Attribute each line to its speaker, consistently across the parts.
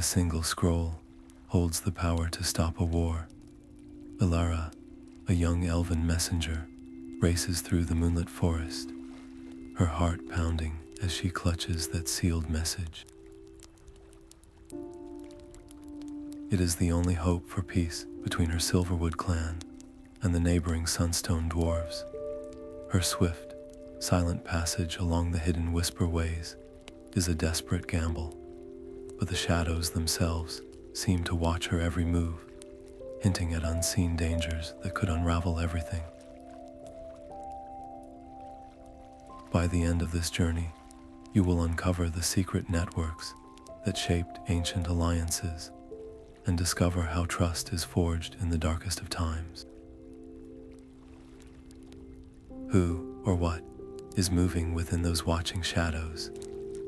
Speaker 1: A single scroll holds the power to stop a war. Elara, a young elven messenger, races through the moonlit forest, her heart pounding as she clutches that sealed message. It is the only hope for peace between her Silverwood clan and the neighboring Sunstone dwarves. Her swift, silent passage along the hidden whisper ways is a desperate gamble, but the shadows themselves seem to watch her every move, hinting at unseen dangers that could unravel everything. By the end of this journey, you will uncover the secret networks that shaped ancient alliances and discover how trust is forged in the darkest of times. Who or what is moving within those watching shadows,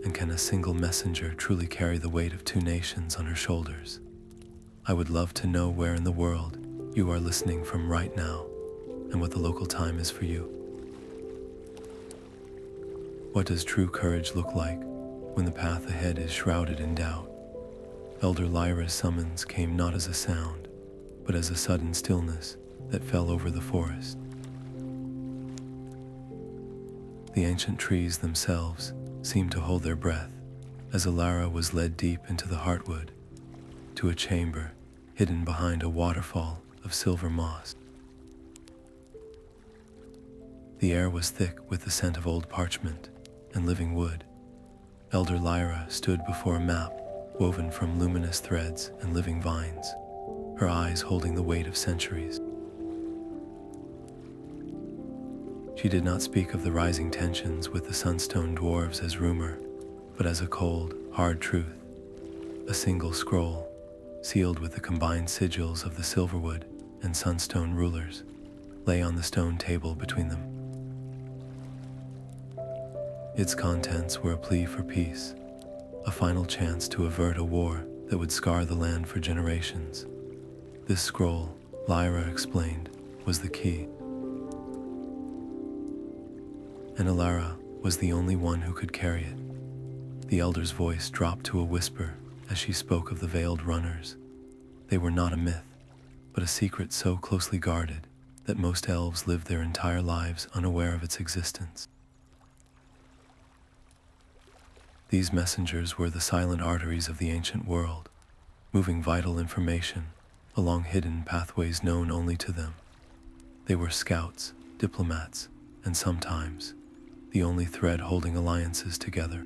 Speaker 1: and can a single messenger truly carry the weight of two nations on her shoulders? I would love to know where in the world you are listening from right now, and what the local time is for you. What does true courage look like when the path ahead is shrouded in doubt? Elder Lyra's summons came not as a sound, but as a sudden stillness that fell over the forest. The ancient trees themselves seemed to hold their breath as Alara was led deep into the Heartwood, to a chamber hidden behind a waterfall of silver moss. The air was thick with the scent of old parchment and living wood. Elder Lyra stood before a map woven from luminous threads and living vines, her eyes holding the weight of centuries. She did not speak of the rising tensions with the Sunstone dwarves as rumor, but as a cold, hard truth. A single scroll, sealed with the combined sigils of the Silverwood and Sunstone rulers, lay on the stone table between them. Its contents were a plea for peace, a final chance to avert a war that would scar the land for generations. This scroll, Lyra explained, was the key. And Alara was the only one who could carry it. The elder's voice dropped to a whisper as she spoke of the veiled runners. They were not a myth, but a secret so closely guarded that most elves lived their entire lives unaware of its existence. These messengers were the silent arteries of the ancient world, moving vital information along hidden pathways known only to them. They were scouts, diplomats, and sometimes the only thread holding alliances together.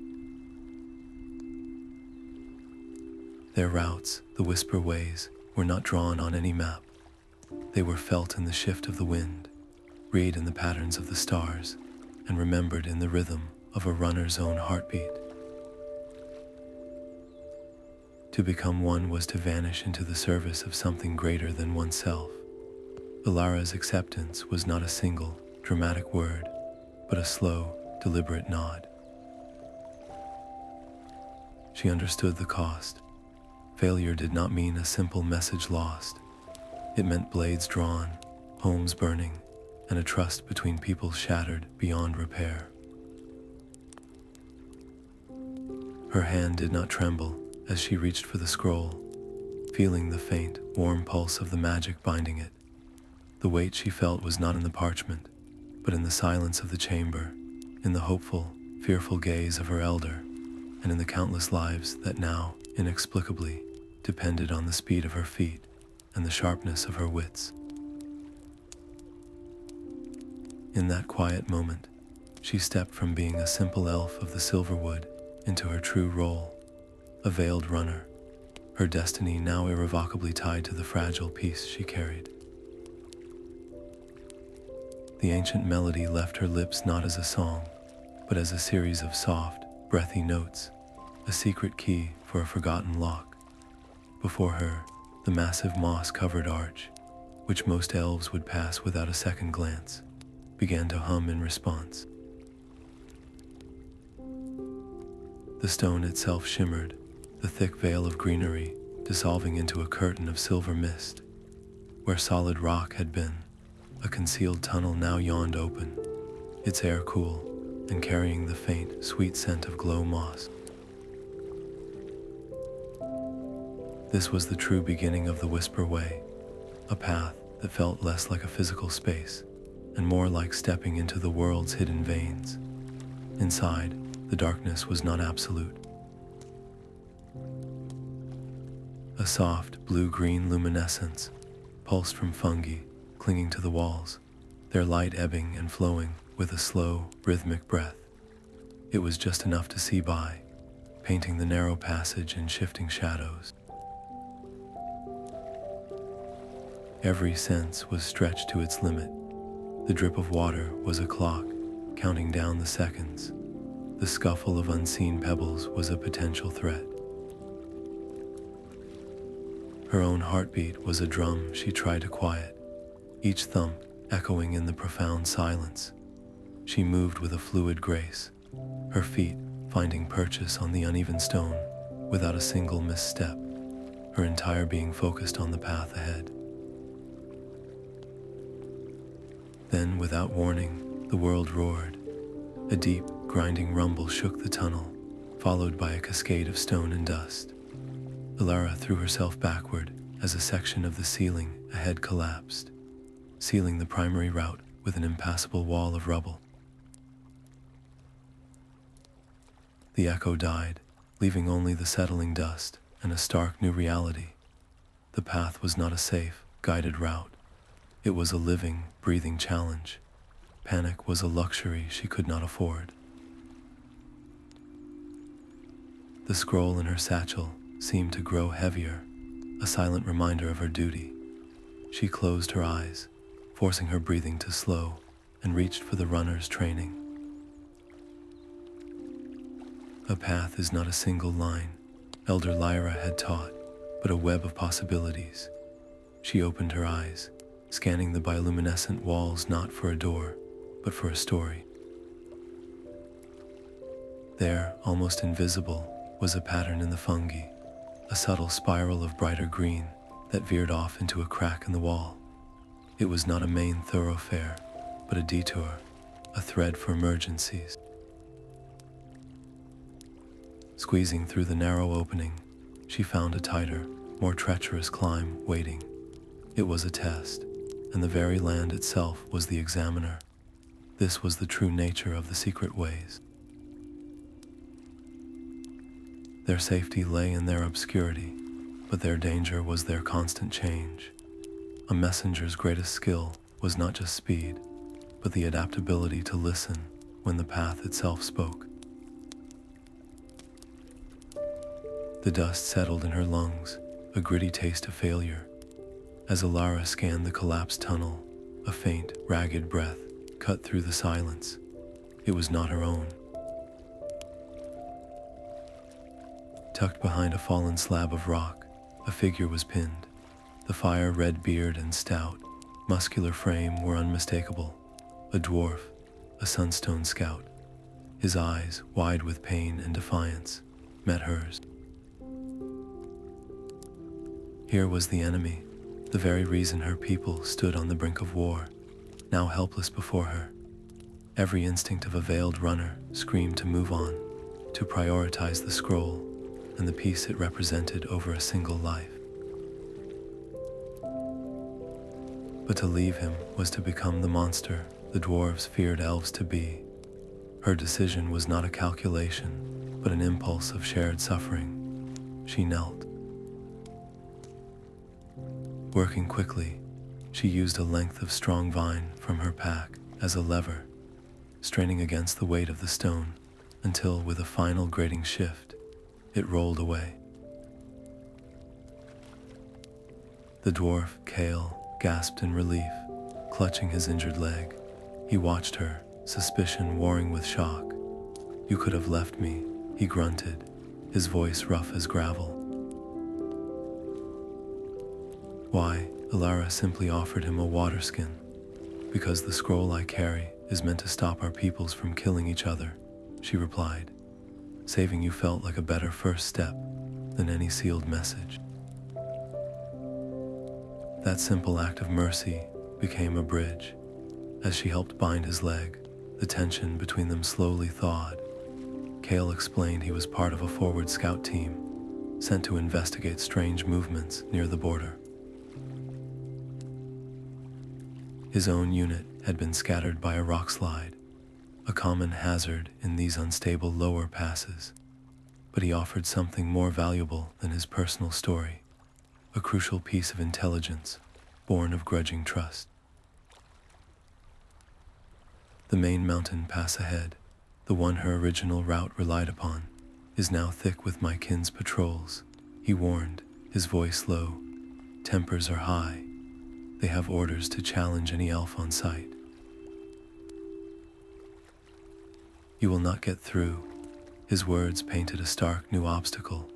Speaker 1: Their routes, the whisper ways, were not drawn on any map. They were felt in the shift of the wind, read in the patterns of the stars, and remembered in the rhythm of a runner's own heartbeat. To become one was to vanish into the service of something greater than oneself. Alara's acceptance was not a single, dramatic word, but a slow, deliberate nod. She understood the cost. Failure did not mean a simple message lost. It meant blades drawn, homes burning, and a trust between people shattered beyond repair. Her hand did not tremble as she reached for the scroll, feeling the faint, warm pulse of the magic binding it. The weight she felt was not in the parchment, but in the silence of the chamber, in the hopeful, fearful gaze of her elder, and in the countless lives that now, inexplicably, depended on the speed of her feet and the sharpness of her wits. In that quiet moment, she stepped from being a simple elf of the Silverwood into her true role, a veiled runner, her destiny now irrevocably tied to the fragile piece she carried. The ancient melody left her lips not as a song, but as a series of soft, breathy notes, a secret key for a forgotten lock. Before her, the massive moss-covered arch, which most elves would pass without a second glance, began to hum in response. The stone itself shimmered, the thick veil of greenery dissolving into a curtain of silver mist. Where solid rock had been, a concealed tunnel now yawned open, its air cool and carrying the faint, sweet scent of glow moss. This was the true beginning of the Whisper Way, a path that felt less like a physical space and more like stepping into the world's hidden veins. Inside, the darkness was not absolute. A soft blue-green luminescence pulsed from fungi clinging to the walls, their light ebbing and flowing with a slow, rhythmic breath. It was just enough to see by, painting the narrow passage in shifting shadows. Every sense was stretched to its limit. The drip of water was a clock, counting down the seconds. The scuffle of unseen pebbles was a potential threat. Her own heartbeat was a drum she tried to quiet, each thump echoing in the profound silence. She moved with a fluid grace, her feet finding purchase on the uneven stone without a single misstep, her entire being focused on the path ahead. Then, without warning, the world roared. A deep, grinding rumble shook the tunnel, followed by a cascade of stone and dust. Elara threw herself backward as a section of the ceiling ahead collapsed, sealing the primary route with an impassable wall of rubble. The echo died, leaving only the settling dust and a stark new reality. The path was not a safe, guided route. It was a living, breathing challenge. Panic was a luxury she could not afford. The scroll in her satchel seemed to grow heavier, a silent reminder of her duty. She closed her eyes, forcing her breathing to slow, and reached for the runner's training. A path is not a single line, Elder Lyra had taught, but a web of possibilities. She opened her eyes, scanning the bioluminescent walls not for a door, but for a story. There, almost invisible, was a pattern in the fungi, a subtle spiral of brighter green that veered off into a crack in the wall. It was not a main thoroughfare, but a detour, a thread for emergencies. Squeezing through the narrow opening, she found a tighter, more treacherous climb waiting. It was a test, and the very land itself was the examiner. This was the true nature of the secret ways. Their safety lay in their obscurity, but their danger was their constant change. A messenger's greatest skill was not just speed, but the adaptability to listen when the path itself spoke. The dust settled in her lungs, a gritty taste of failure. As Alara scanned the collapsed tunnel, a faint, ragged breath cut through the silence. It was not her own. Tucked behind a fallen slab of rock, a figure was pinned. The fire-red beard and stout, muscular frame were unmistakable. A dwarf, a Sunstone scout. His eyes, wide with pain and defiance, met hers. Here was the enemy, the very reason her people stood on the brink of war, now helpless before her. Every instinct of a veiled runner screamed to move on, to prioritize the scroll and the peace it represented over a single life. But to leave him was to become the monster the dwarves feared elves to be. Her decision was not a calculation, but an impulse of shared suffering. She knelt. Working quickly, she used a length of strong vine from her pack as a lever, straining against the weight of the stone until, with a final grating shift, it rolled away. The dwarf, Kale, gasped in relief, clutching his injured leg. He watched her, suspicion warring with shock. "You could have left me," he grunted, his voice rough as gravel. "Why?" Elara simply offered him a water skin. "Because the scroll I carry is meant to stop our peoples from killing each other," she replied. "Saving you felt like a better first step than any sealed message." That simple act of mercy became a bridge. As she helped bind his leg, the tension between them slowly thawed. Kale explained he was part of a forward scout team, sent to investigate strange movements near the border. His own unit had been scattered by a rock slide, a common hazard in these unstable lower passes, but he offered something more valuable than his personal story, a crucial piece of intelligence born of grudging trust. The main mountain pass ahead, the one her original route relied upon, is now thick with my kin's patrols, he warned, his voice low. Tempers are high. They have orders to challenge any elf on sight. You will not get through. His words painted a stark new obstacle,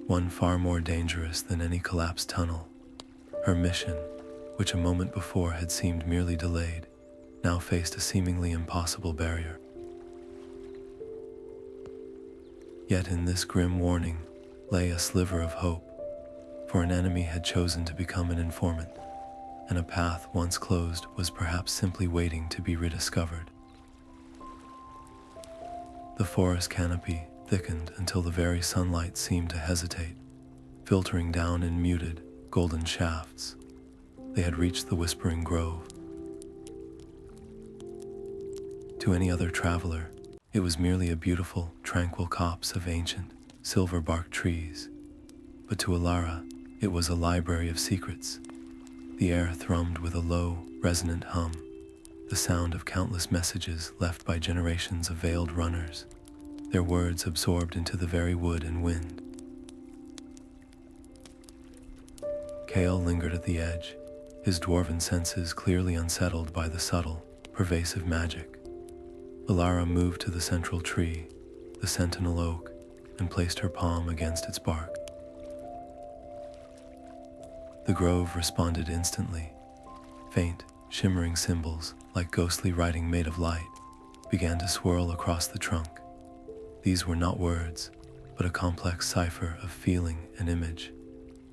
Speaker 1: one far more dangerous than any collapsed tunnel. Her mission, which a moment before had seemed merely delayed, now faced a seemingly impossible barrier. Yet in this grim warning lay a sliver of hope, for an enemy had chosen to become an informant, and a path once closed was perhaps simply waiting to be rediscovered. The forest canopy thickened until the very sunlight seemed to hesitate, filtering down in muted, golden shafts. They had reached the Whispering Grove. To any other traveler, it was merely a beautiful, tranquil copse of ancient, silver-barked trees. But to Alara, it was a library of secrets. The air thrummed with a low, resonant hum, the sound of countless messages left by generations of veiled runners, their words absorbed into the very wood and wind. Kale lingered at the edge, his dwarven senses clearly unsettled by the subtle, pervasive magic. Elara moved to the central tree, the sentinel oak, and placed her palm against its bark. The grove responded instantly. Faint, shimmering symbols, like ghostly writing made of light, began to swirl across the trunk. These were not words, but a complex cipher of feeling and image,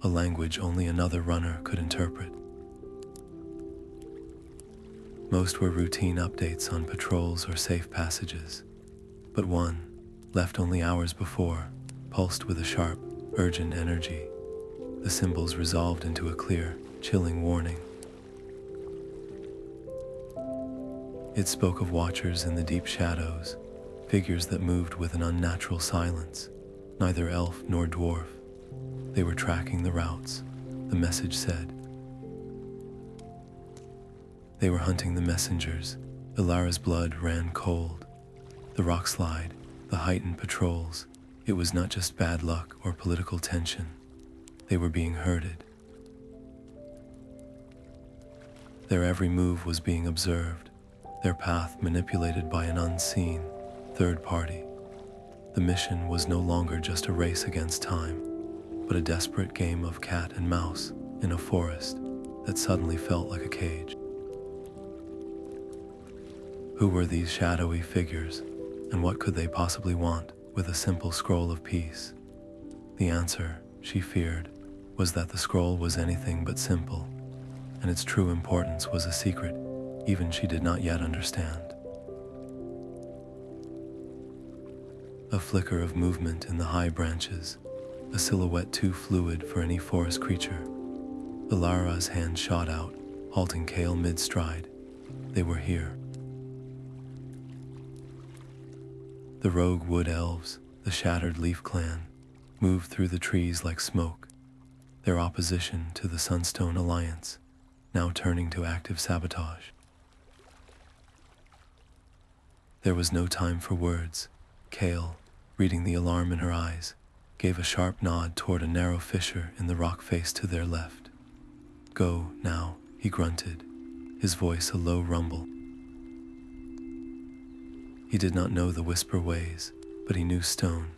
Speaker 1: a language only another runner could interpret. Most were routine updates on patrols or safe passages, but one, left only hours before, pulsed with a sharp, urgent energy. The symbols resolved into a clear, chilling warning. It spoke of watchers in the deep shadows, figures that moved with an unnatural silence, neither elf nor dwarf. They were tracking the routes, the message said. They were hunting the messengers. Elara's blood ran cold. The rock slide, the heightened patrols, it was not just bad luck or political tension. They were being herded. Their every move was being observed, their path manipulated by an unseen third party. The mission was no longer just a race against time, but a desperate game of cat and mouse in a forest that suddenly felt like a cage. Who were these shadowy figures, and what could they possibly want with a simple scroll of peace? The answer, she feared, was that the scroll was anything but simple, and its true importance was a secret even she did not yet understand. A flicker of movement in the high branches, a silhouette too fluid for any forest creature. Elara's hand shot out, halting Kale mid-stride. They were here. The rogue wood elves, the shattered leaf clan, moved through the trees like smoke, their opposition to the Sunstone alliance, now turning to active sabotage. There was no time for words. Kale, reading the alarm in her eyes, gave a sharp nod toward a narrow fissure in the rock face to their left. "Go, now," he grunted, his voice a low rumble. He did not know the whisper ways, but he knew stone.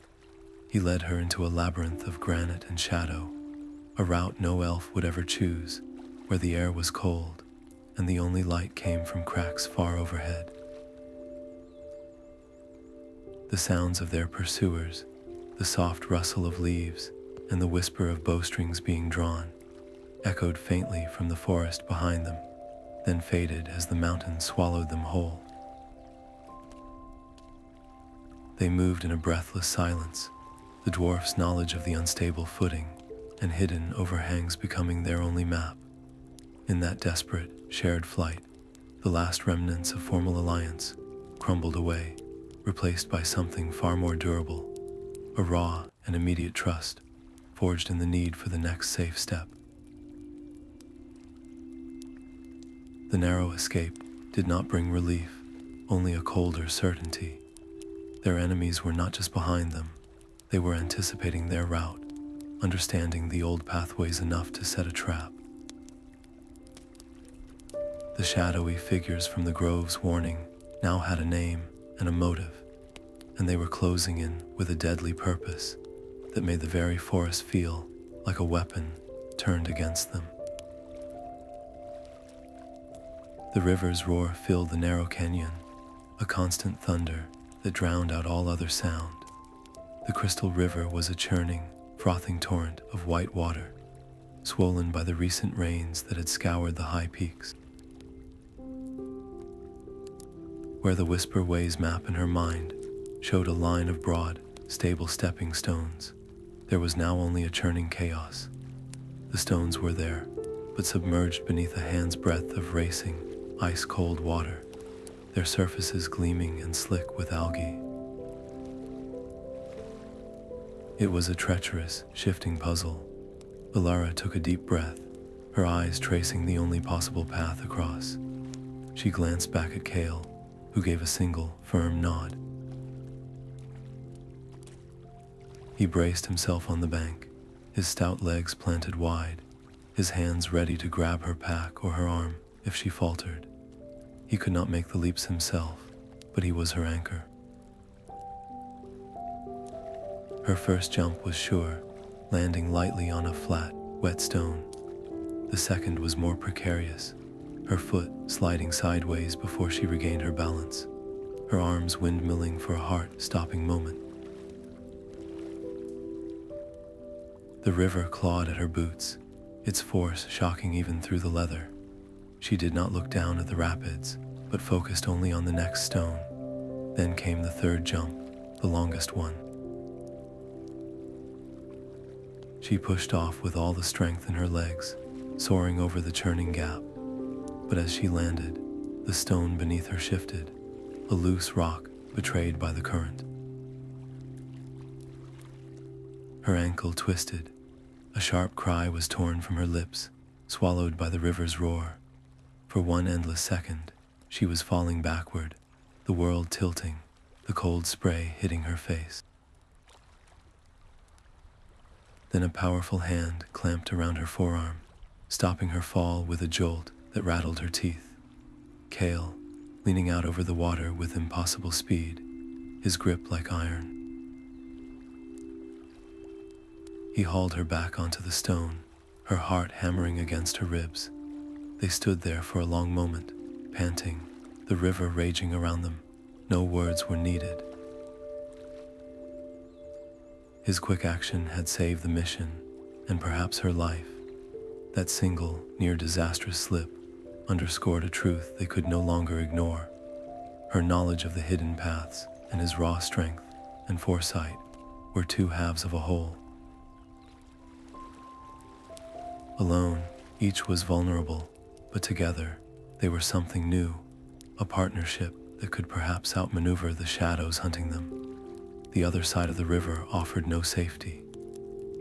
Speaker 1: He led her into a labyrinth of granite and shadow, a route no elf would ever choose, where the air was cold, and the only light came from cracks far overhead. The sounds of their pursuers, the soft rustle of leaves, and the whisper of bowstrings being drawn, echoed faintly from the forest behind them, then faded as the mountain swallowed them whole. They moved in a breathless silence, the dwarf's knowledge of the unstable footing and hidden overhangs becoming their only map. In that desperate, shared flight, the last remnants of formal alliance crumbled away, replaced by something far more durable, a raw and immediate trust, forged in the need for the next safe step. The narrow escape did not bring relief, only a colder certainty. Their enemies were not just behind them, they were anticipating their route, understanding the old pathways enough to set a trap. The shadowy figures from the grove's warning now had a name and a motive, and they were closing in with a deadly purpose that made the very forest feel like a weapon turned against them. The river's roar filled the narrow canyon, a constant thunder that drowned out all other sound. The crystal river was a churning, frothing torrent of white water, swollen by the recent rains that had scoured the high peaks. Where the Whisper Ways map in her mind showed a line of broad, stable stepping stones, there was now only a churning chaos. The stones were there, but submerged beneath a hand's breadth of racing, ice-cold water, their surfaces gleaming and slick with algae. It was a treacherous, shifting puzzle. Elara took a deep breath, her eyes tracing the only possible path across. She glanced back at Kale, who gave a single, firm nod. He braced himself on the bank, his stout legs planted wide, his hands ready to grab her pack or her arm if she faltered. He could not make the leaps himself, but he was her anchor. Her first jump was sure, landing lightly on a flat, wet stone. The second was more precarious, her foot sliding sideways before she regained her balance, her arms windmilling for a heart-stopping moment. The river clawed at her boots, its force shocking even through the leather. She did not look down at the rapids, but focused only on the next stone. Then came the third jump, the longest one. She pushed off with all the strength in her legs, soaring over the churning gap. But as she landed, the stone beneath her shifted, a loose rock betrayed by the current. Her ankle twisted. A sharp cry was torn from her lips, swallowed by the river's roar. For one endless second, she was falling backward, the world tilting, the cold spray hitting her face. Then a powerful hand clamped around her forearm, stopping her fall with a jolt that rattled her teeth. Kale, leaning out over the water with impossible speed, his grip like iron. He hauled her back onto the stone, her heart hammering against her ribs. They stood there for a long moment, panting, the river raging around them. No words were needed. His quick action had saved the mission, and perhaps her life. That single, near-disastrous slip underscored a truth they could no longer ignore. Her knowledge of the hidden paths and his raw strength and foresight were two halves of a whole. Alone, each was vulnerable, but together, they were something new, a partnership that could perhaps outmaneuver the shadows hunting them. The other side of the river offered no safety,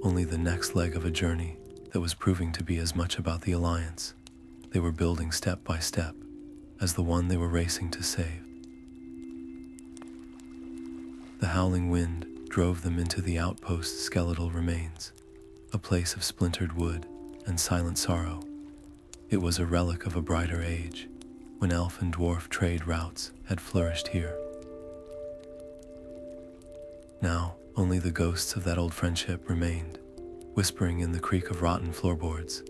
Speaker 1: only the next leg of a journey that was proving to be as much about the alliance they were building step by step as the one they were racing to save. The howling wind drove them into the outpost's skeletal remains, a place of splintered wood and silent sorrow. It was a relic of a brighter age, when elf and dwarf trade routes had flourished here. Now, only the ghosts of that old friendship remained, whispering in the creak of rotten floorboards.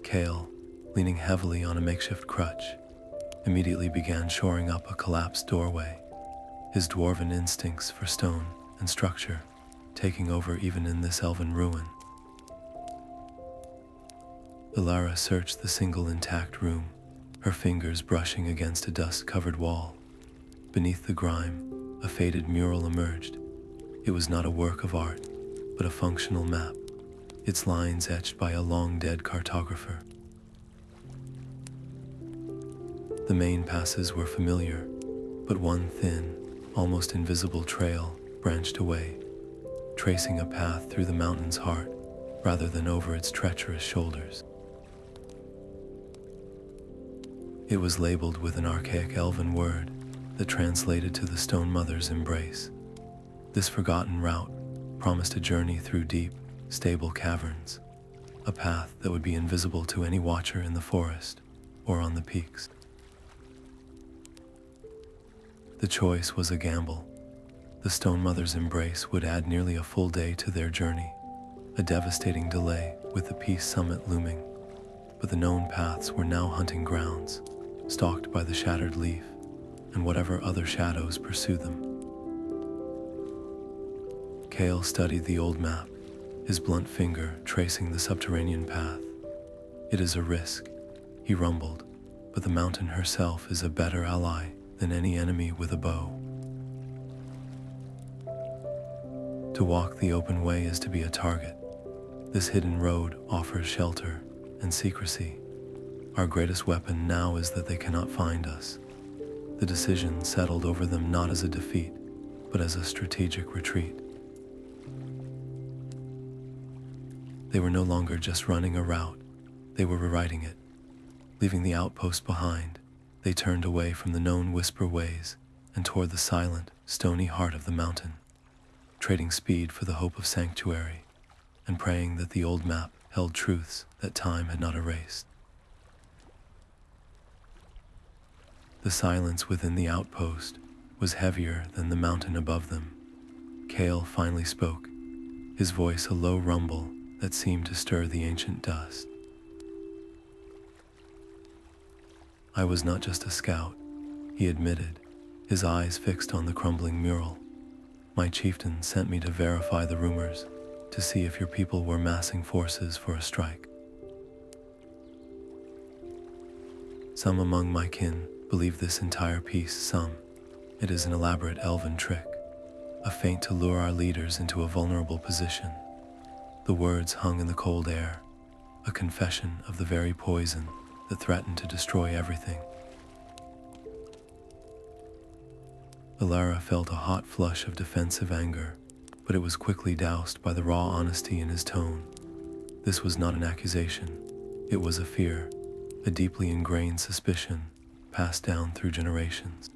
Speaker 1: Kale, leaning heavily on a makeshift crutch, immediately began shoring up a collapsed doorway, his dwarven instincts for stone and structure taking over even in this elven ruin. Elara searched the single intact room, her fingers brushing against a dust-covered wall. Beneath the grime, a faded mural emerged. It was not a work of art, but a functional map, its lines etched by a long-dead cartographer. The main passes were familiar, but one thin, almost invisible trail branched away, tracing a path through the mountain's heart rather than over its treacherous shoulders. It was labeled with an archaic Elven word that translated to the Stone Mother's embrace. This forgotten route promised a journey through deep, stable caverns, a path that would be invisible to any watcher in the forest or on the peaks. The choice was a gamble. The Stone Mother's embrace would add nearly a full day to their journey, a devastating delay with the peace summit looming. But the known paths were now hunting grounds, stalked by the shattered leaf and whatever other shadows pursue them. Kale studied the old map, his blunt finger tracing the subterranean path. "It is a risk," he rumbled, "but the mountain herself is a better ally than any enemy with a bow. To walk the open way is to be a target. This hidden road offers shelter and secrecy. Our greatest weapon now is that they cannot find us." The decision settled over them not as a defeat, but as a strategic retreat. They were no longer just running a route, they were rewriting it. Leaving the outpost behind, they turned away from the known whisper ways and toward the silent, stony heart of the mountain, trading speed for the hope of sanctuary and praying that the old map held truths that time had not erased. The silence within the outpost was heavier than the mountain above them. Kale finally spoke, his voice a low rumble that seemed to stir the ancient dust. "I was not just a scout," he admitted, his eyes fixed on the crumbling mural. "My chieftain sent me to verify the rumors, to see if your people were massing forces for a strike. Some among my kin believe this entire piece, some. It is an elaborate Elven trick, a feint to lure our leaders into a vulnerable position." The words hung in the cold air, a confession of the very poison that threatened to destroy everything. Elara felt a hot flush of defensive anger, but it was quickly doused by the raw honesty in his tone. This was not an accusation, it was a fear, a deeply ingrained suspicion passed down through generations.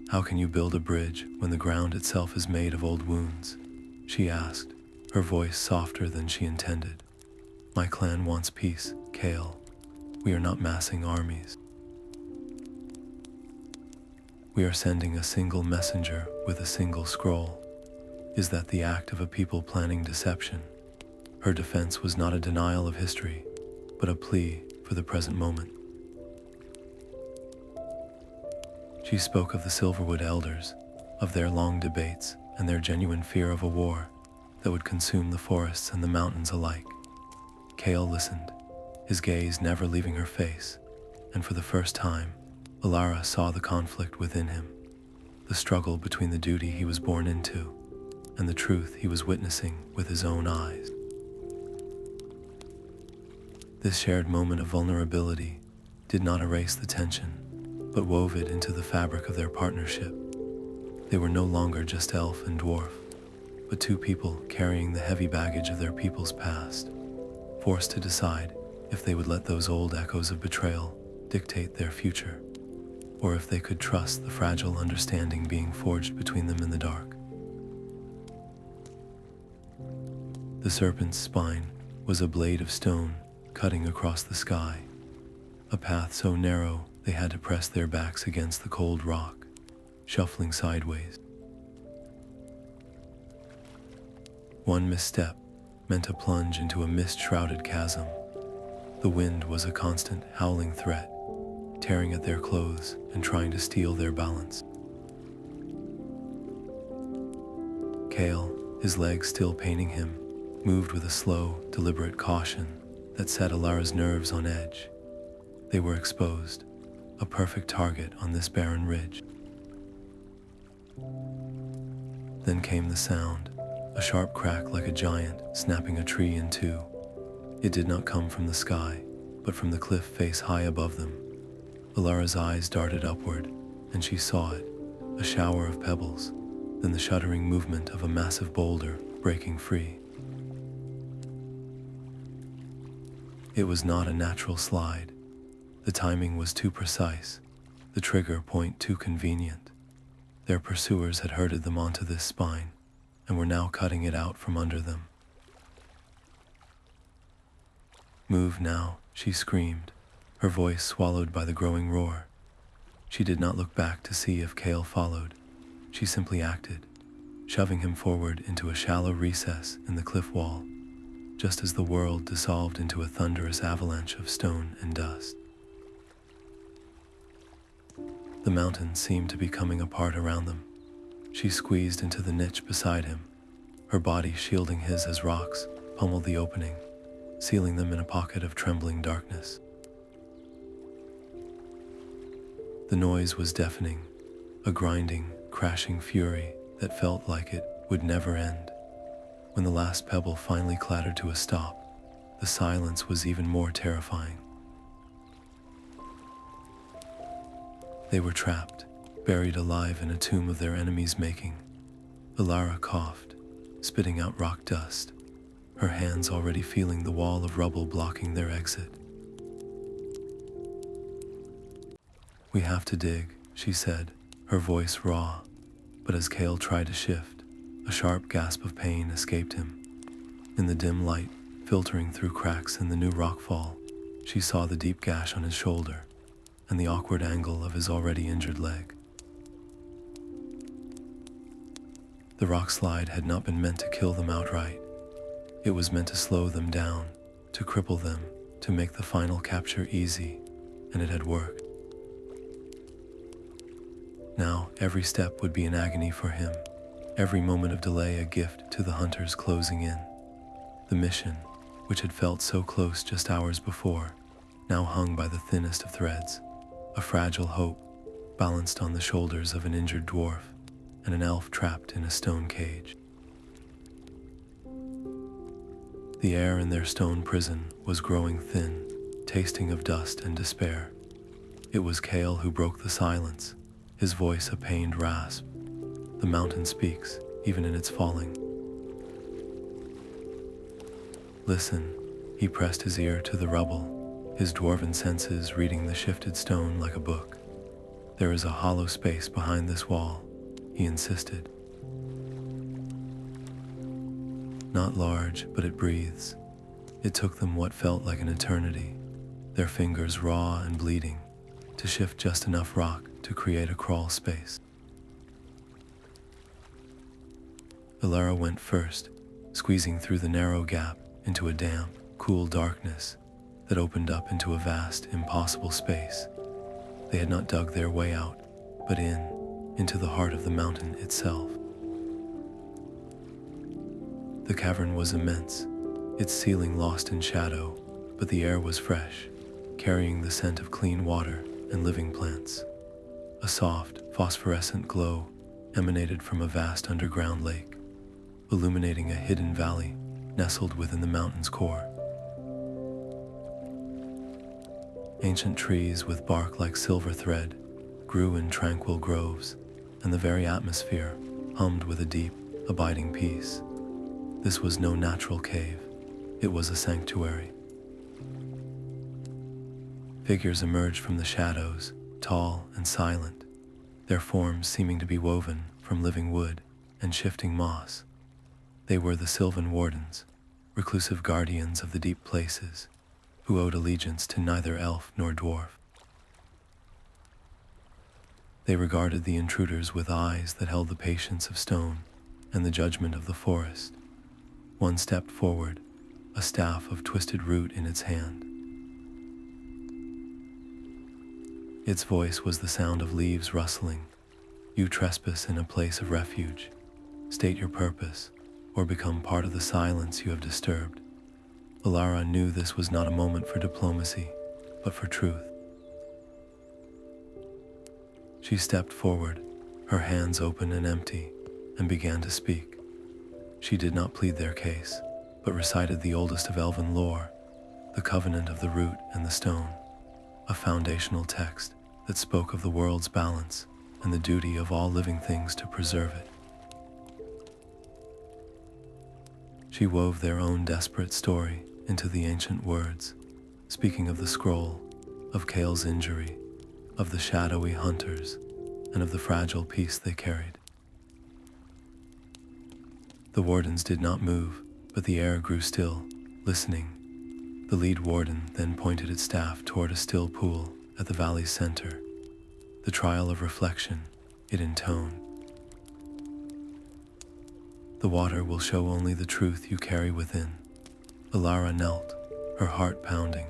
Speaker 1: "How can you build a bridge when the ground itself is made of old wounds?" she asked, her voice softer than she intended. "My clan wants peace, Kale. We are not massing armies. We are sending a single messenger with a single scroll. Is that the act of a people planning deception?" Her defense was not a denial of history, but a plea for the present moment. She spoke of the Silverwood elders, of their long debates and their genuine fear of a war that would consume the forests and the mountains alike. Kale listened, his gaze never leaving her face, and for the first time, Alara saw the conflict within him, the struggle between the duty he was born into and the truth he was witnessing with his own eyes. This shared moment of vulnerability did not erase the tension, but wove it into the fabric of their partnership. They were no longer just elf and dwarf, but two people carrying the heavy baggage of their people's past, forced to decide if they would let those old echoes of betrayal dictate their future, or if they could trust the fragile understanding being forged between them in the dark. The Serpent's spine was a blade of stone cutting across the sky, a path so narrow they had to press their backs against the cold rock, shuffling sideways. One misstep meant a plunge into a mist-shrouded chasm. The wind was a constant howling threat, tearing at their clothes and trying to steal their balance. Kale, his legs still paining him, moved with a slow, deliberate caution that set Alara's nerves on edge. They were exposed, a perfect target on this barren ridge. Then came the sound, a sharp crack like a giant snapping a tree in two. It did not come from the sky, but from the cliff face high above them. Alara's eyes darted upward, and she saw it, a shower of pebbles, then the shuddering movement of a massive boulder breaking free. It was not a natural slide. The timing was too precise, the trigger point too convenient. Their pursuers had herded them onto this spine, and were now cutting it out from under them. "Move now," she screamed, her voice swallowed by the growing roar. She did not look back to see if Kale followed. She simply acted, shoving him forward into a shallow recess in the cliff wall, just as the world dissolved into a thunderous avalanche of stone and dust. The mountain seemed to be coming apart around them. She squeezed into the niche beside him, her body shielding his as rocks pummeled the opening, sealing them in a pocket of trembling darkness. The noise was deafening, a grinding, crashing fury that felt like it would never end. When the last pebble finally clattered to a stop, the silence was even more terrifying. They were trapped, buried alive in a tomb of their enemies' making. Elara coughed, spitting out rock dust, her hands already feeling the wall of rubble blocking their exit. "We have to dig," she said, her voice raw, but as Kale tried to shift, a sharp gasp of pain escaped him. In the dim light, filtering through cracks in the new rockfall, she saw the deep gash on his shoulder and the awkward angle of his already injured leg. The rock slide had not been meant to kill them outright. It was meant to slow them down, to cripple them, to make the final capture easy, and it had worked. Now, every step would be an agony for him, every moment of delay a gift to the hunters closing in. The mission, which had felt so close just hours before, now hung by the thinnest of threads, a fragile hope balanced on the shoulders of an injured dwarf and an elf trapped in a stone cage. The air in their stone prison was growing thin, tasting of dust and despair. It was Kale who broke the silence, his voice a pained rasp. "The mountain speaks, even in its falling." "Listen," he pressed his ear to the rubble, his dwarven senses reading the shifted stone like a book. "There is a hollow space behind this wall," he insisted. "Not large, but it breathes." It took them what felt like an eternity, their fingers raw and bleeding, to shift just enough rock to create a crawl space. Elara went first, squeezing through the narrow gap into a damp, cool darkness that opened up into a vast, impossible space. They had not dug their way out, but into the heart of the mountain itself. The cavern was immense, its ceiling lost in shadow, but the air was fresh, carrying the scent of clean water and living plants. A soft, phosphorescent glow emanated from a vast underground lake, illuminating a hidden valley nestled within the mountain's core. Ancient trees with bark like silver thread grew in tranquil groves, and the very atmosphere hummed with a deep, abiding peace. This was no natural cave, it was a sanctuary. Figures emerged from the shadows, tall and silent, their forms seeming to be woven from living wood and shifting moss. They were the Sylvan Wardens, reclusive guardians of the deep places, who owed allegiance to neither elf nor dwarf. They regarded the intruders with eyes that held the patience of stone and the judgment of the forest. One stepped forward, a staff of twisted root in its hand. Its voice was the sound of leaves rustling. "You trespass in a place of refuge. State your purpose, or become part of the silence you have disturbed." Alara knew this was not a moment for diplomacy, but for truth. She stepped forward, her hands open and empty, and began to speak. She did not plead their case, but recited the oldest of Elven lore, the covenant of the root and the stone, a foundational text that spoke of the world's balance and the duty of all living things to preserve it. She wove their own desperate story into the ancient words, speaking of the scroll, of Kale's injury, of the shadowy hunters, and of the fragile peace they carried. The Wardens did not move, but the air grew still, listening. The lead Warden then pointed its staff toward a still pool at the valley's center. The trial of reflection, it intoned. The water will show only the truth you carry within. Alara knelt, her heart pounding.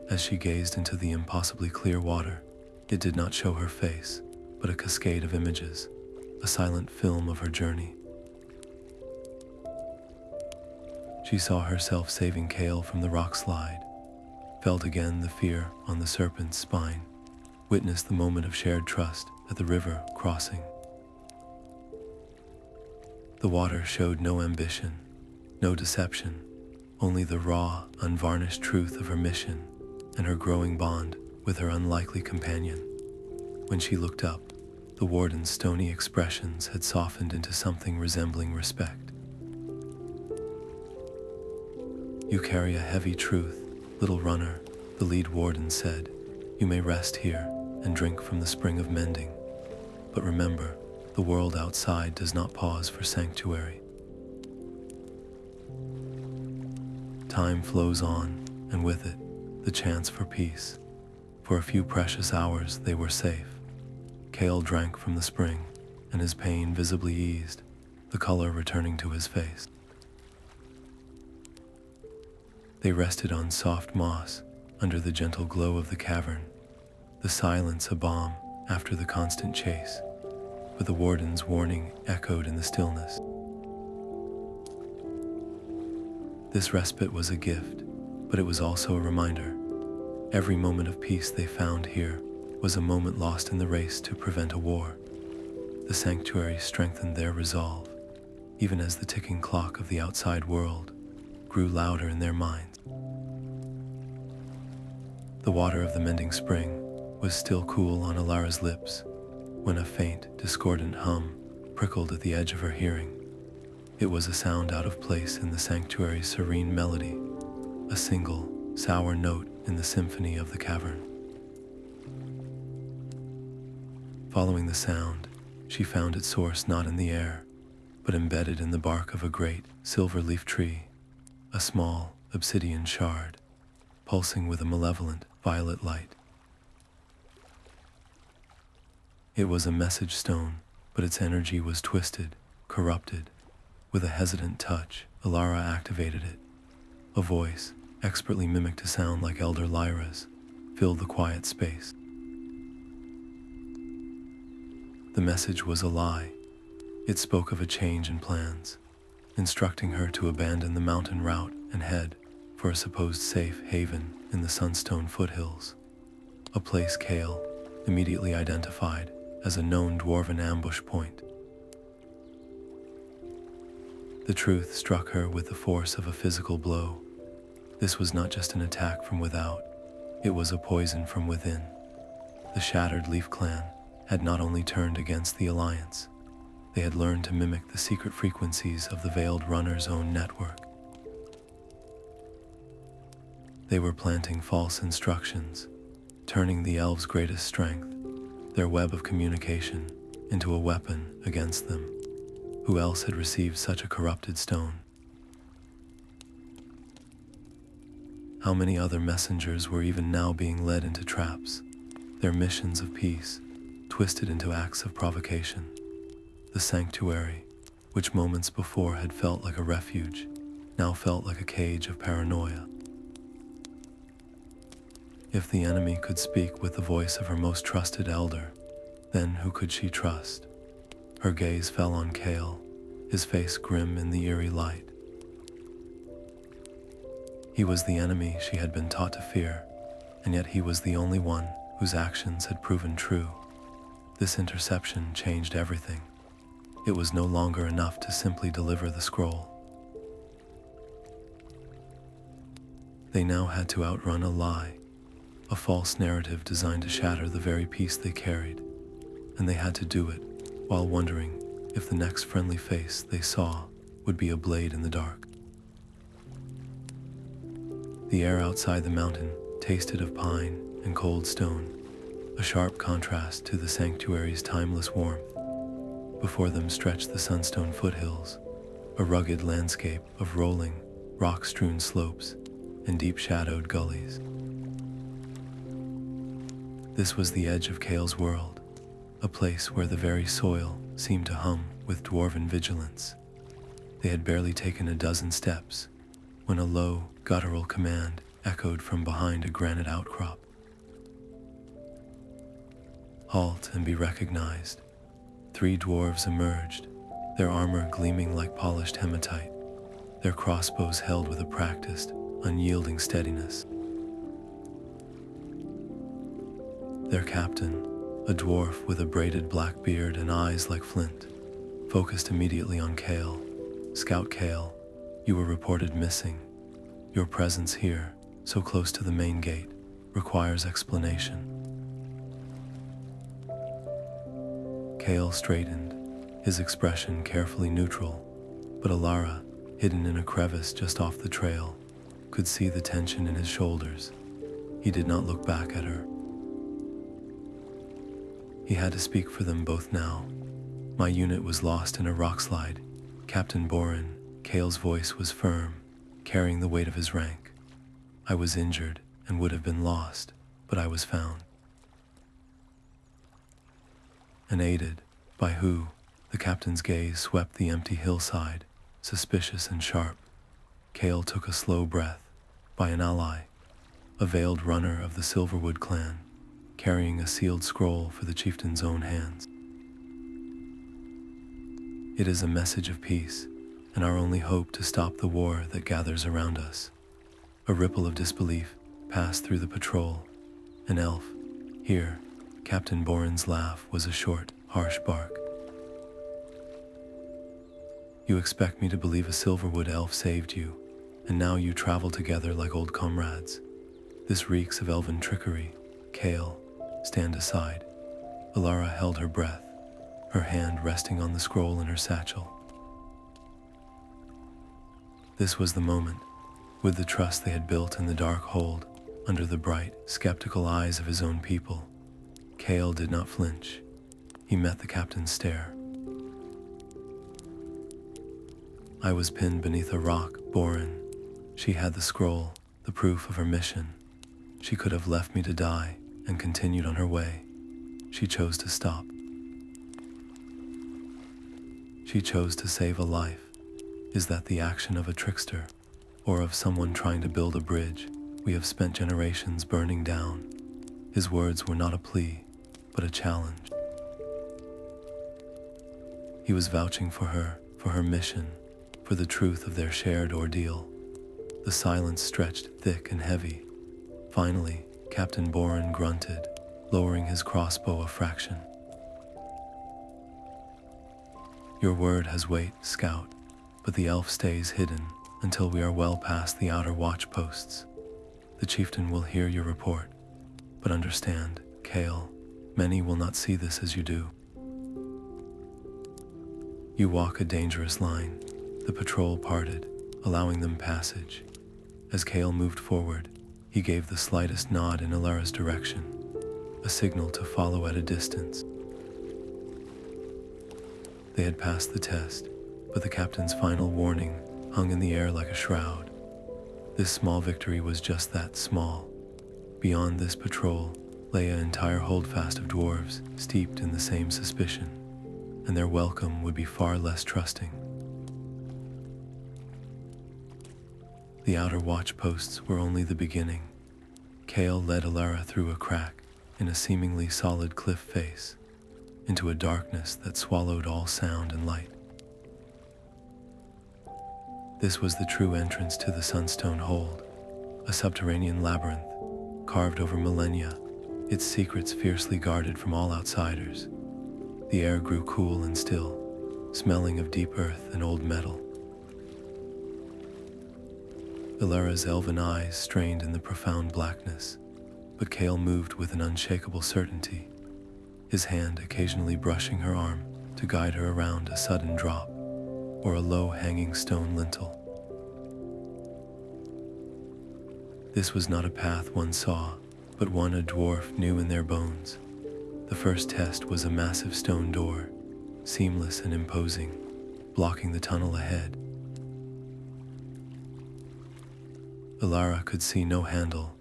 Speaker 1: As she gazed into the impossibly clear water, it did not show her face, but a cascade of images, a silent film of her journey. She saw herself saving Kale from the rock slide, felt again the fear on the Serpent's spine, witnessed the moment of shared trust at the river crossing. The water showed no ambition, no deception, only the raw, unvarnished truth of her mission and her growing bond with her unlikely companion. When she looked up, the Warden's stony expressions had softened into something resembling respect. "You carry a heavy truth, little runner," the lead Warden said. "You may rest here and drink from the spring of mending. But remember, the world outside does not pause for sanctuary." Time flows on, and with it, the chance for peace. For a few precious hours they were safe. Kale drank from the spring, and his pain visibly eased, the color returning to his face. They rested on soft moss under the gentle glow of the cavern, the silence a balm after the constant chase, but the Warden's warning echoed in the stillness. This respite was a gift, but it was also a reminder. Every moment of peace they found here was a moment lost in the race to prevent a war. The sanctuary strengthened their resolve, even as the ticking clock of the outside world grew louder in their minds. The water of the mending spring was still cool on Alara's lips when a faint, discordant hum prickled at the edge of her hearing. It was a sound out of place in the sanctuary's serene melody, a single, sour note in the symphony of the cavern. Following the sound, she found its source not in the air, but embedded in the bark of a great, silver-leaf tree, a small, obsidian shard, pulsing with a malevolent, violet light. It was a message stone, but its energy was twisted, corrupted. With a hesitant touch, Elara activated it. A voice, expertly mimicked to sound like Elder Lyra's, filled the quiet space. The message was a lie. It spoke of a change in plans, instructing her to abandon the mountain route and head for a supposed safe haven in the Sunstone foothills, a place Kale immediately identified as a known Dwarven ambush point. The truth struck her with the force of a physical blow. This was not just an attack from without, it was a poison from within. The Shattered Leaf Clan had not only turned against the Alliance, they had learned to mimic the secret frequencies of the Veiled Runner's own network. They were planting false instructions, turning the elves' greatest strength, their web of communication, into a weapon against them. Who else had received such a corrupted stone? How many other messengers were even now being led into traps, their missions of peace twisted into acts of provocation? The sanctuary, which moments before had felt like a refuge, now felt like a cage of paranoia. If the enemy could speak with the voice of her most trusted elder, then who could she trust? Her gaze fell on Kale, his face grim in the eerie light. He was the enemy she had been taught to fear, and yet he was the only one whose actions had proven true. This interception changed everything. It was no longer enough to simply deliver the scroll. They now had to outrun a lie, a false narrative designed to shatter the very peace they carried, and they had to do it while wondering if the next friendly face they saw would be a blade in the dark. The air outside the mountain tasted of pine and cold stone, a sharp contrast to the sanctuary's timeless warmth. Before them stretched the Sunstone foothills, a rugged landscape of rolling, rock-strewn slopes and deep-shadowed gullies. This was the edge of Kale's world, a place where the very soil seemed to hum with Dwarven vigilance. They had barely taken a dozen steps when a low, guttural command echoed from behind a granite outcrop. Halt and be recognized. 3 dwarves emerged, their armor gleaming like polished hematite, their crossbows held with a practiced, unyielding steadiness. Their captain, a dwarf with a braided black beard and eyes like flint, focused immediately on Kale. Scout Kale, you were reported missing. Your presence here, so close to the main gate, requires explanation. Kale straightened, his expression carefully neutral, but Alara, hidden in a crevice just off the trail, could see the tension in his shoulders. He did not look back at her. He had to speak for them both now. My unit was lost in a rockslide. Captain Boren, Kale's voice was firm, carrying the weight of his rank. I was injured and would have been lost, but I was found. And aided, by who? The captain's gaze swept the empty hillside, suspicious and sharp. Kale took a slow breath. By an ally, a veiled runner of the Silverwood clan, carrying a sealed scroll for the chieftain's own hands. It is a message of peace, and our only hope to stop the war that gathers around us. A ripple of disbelief passed through the patrol. An elf, here. Captain Boren's laugh was a short, harsh bark. You expect me to believe a Silverwood elf saved you, and now you travel together like old comrades. This reeks of elven trickery. Kale, stand aside. Elara held her breath, her hand resting on the scroll in her satchel. This was the moment, with the trust they had built in the dark hold, under the bright, skeptical eyes of his own people. Kale did not flinch. He met the captain's stare. I was pinned beneath a rock, Boren. She had the scroll, the proof of her mission. She could have left me to die and continued on her way. She chose to stop. She chose to save a life. Is that the action of a trickster, or of someone trying to build a bridge we have spent generations burning down? His words were not a plea, but a challenge. He was vouching for her mission, for the truth of their shared ordeal. The silence stretched thick and heavy. Finally, Captain Boren grunted, lowering his crossbow a fraction. Your word has weight, Scout, but the elf stays hidden until we are well past the outer watch posts. The chieftain will hear your report, but understand, Kale, many will not see this as you do. You walk a dangerous line. The patrol parted, allowing them passage. As Kale moved forward, he gave the slightest nod in Elara's direction, a signal to follow at a distance. They had passed the test, but the captain's final warning hung in the air like a shroud. This small victory was just that, small. Beyond this patrol lay an entire holdfast of dwarves steeped in the same suspicion, and their welcome would be far less trusting. The outer watch posts were only the beginning. Kale led Elara through a crack in a seemingly solid cliff face, into a darkness that swallowed all sound and light. This was the true entrance to the Sunstone hold, a subterranean labyrinth, carved over millennia, its secrets fiercely guarded from all outsiders. The air grew cool and still, smelling of deep earth and old metal. Elara's elven eyes strained in the profound blackness, but Kale moved with an unshakable certainty, his hand occasionally brushing her arm to guide her around a sudden drop or a low-hanging stone lintel. This was not a path one saw, but one a dwarf knew in their bones. The first test was a massive stone door, seamless and imposing, blocking the tunnel ahead. Alara could see no handle,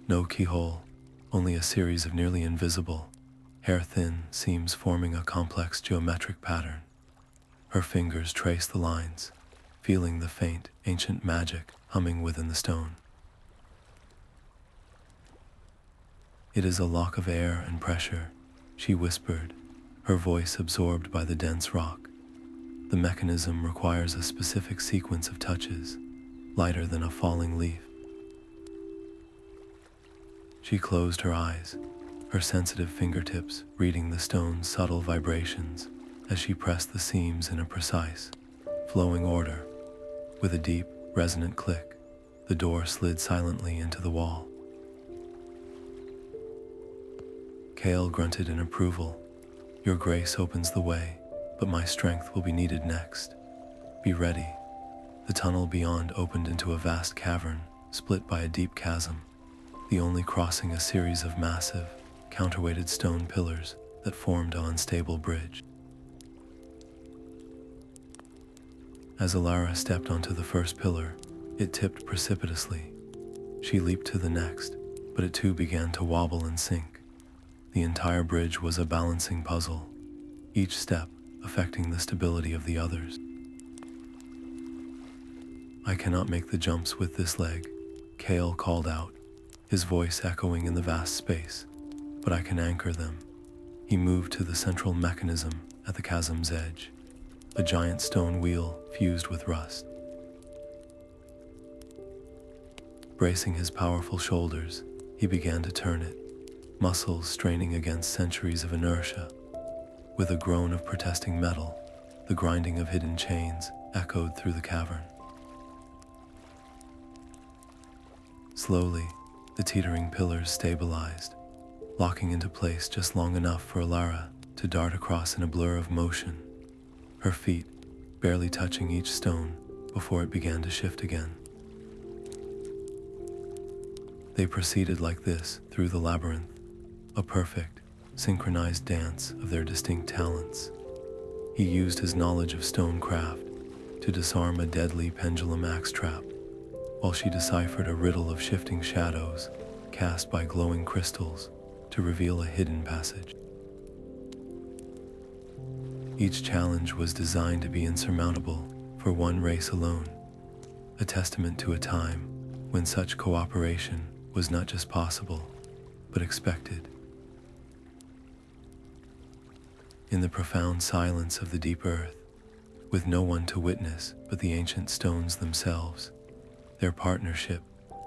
Speaker 1: no keyhole, only a series of nearly invisible, hair-thin seams forming a complex geometric pattern. Her fingers traced the lines, feeling the faint, ancient magic humming within the stone. "It is a lock of air and pressure," she whispered, her voice absorbed by the dense rock. "The mechanism requires a specific sequence of touches, lighter than a falling leaf." She closed her eyes, her sensitive fingertips reading the stone's subtle vibrations as she pressed the seams in a precise, flowing order. With a deep, resonant click, the door slid silently into the wall. Kale grunted in approval. "Your grace opens the way, but my strength will be needed next. Be ready." The tunnel beyond opened into a vast cavern, split by a deep chasm, the only crossing a series of massive, counterweighted stone pillars that formed an unstable bridge. As Alara stepped onto the first pillar, it tipped precipitously. She leaped to the next, but it too began to wobble and sink. The entire bridge was a balancing puzzle, each step affecting the stability of the others. "I cannot make the jumps with this leg," Kale called out, his voice echoing in the vast space, "but I can anchor them." He moved to the central mechanism at the chasm's edge, a giant stone wheel fused with rust. Bracing his powerful shoulders, he began to turn it, muscles straining against centuries of inertia. With a groan of protesting metal, the grinding of hidden chains echoed through the cavern. Slowly, the teetering pillars stabilized, locking into place just long enough for Alara to dart across in a blur of motion, her feet barely touching each stone before it began to shift again. They proceeded like this through the labyrinth, a perfect, synchronized dance of their distinct talents. He used his knowledge of stonecraft to disarm a deadly pendulum axe trap, while she deciphered a riddle of shifting shadows cast by glowing crystals to reveal a hidden passage. Each challenge was designed to be insurmountable for one race alone, a testament to a time when such cooperation was not just possible, but expected. In the profound silence of the deep earth, with no one to witness but the ancient stones themselves, their partnership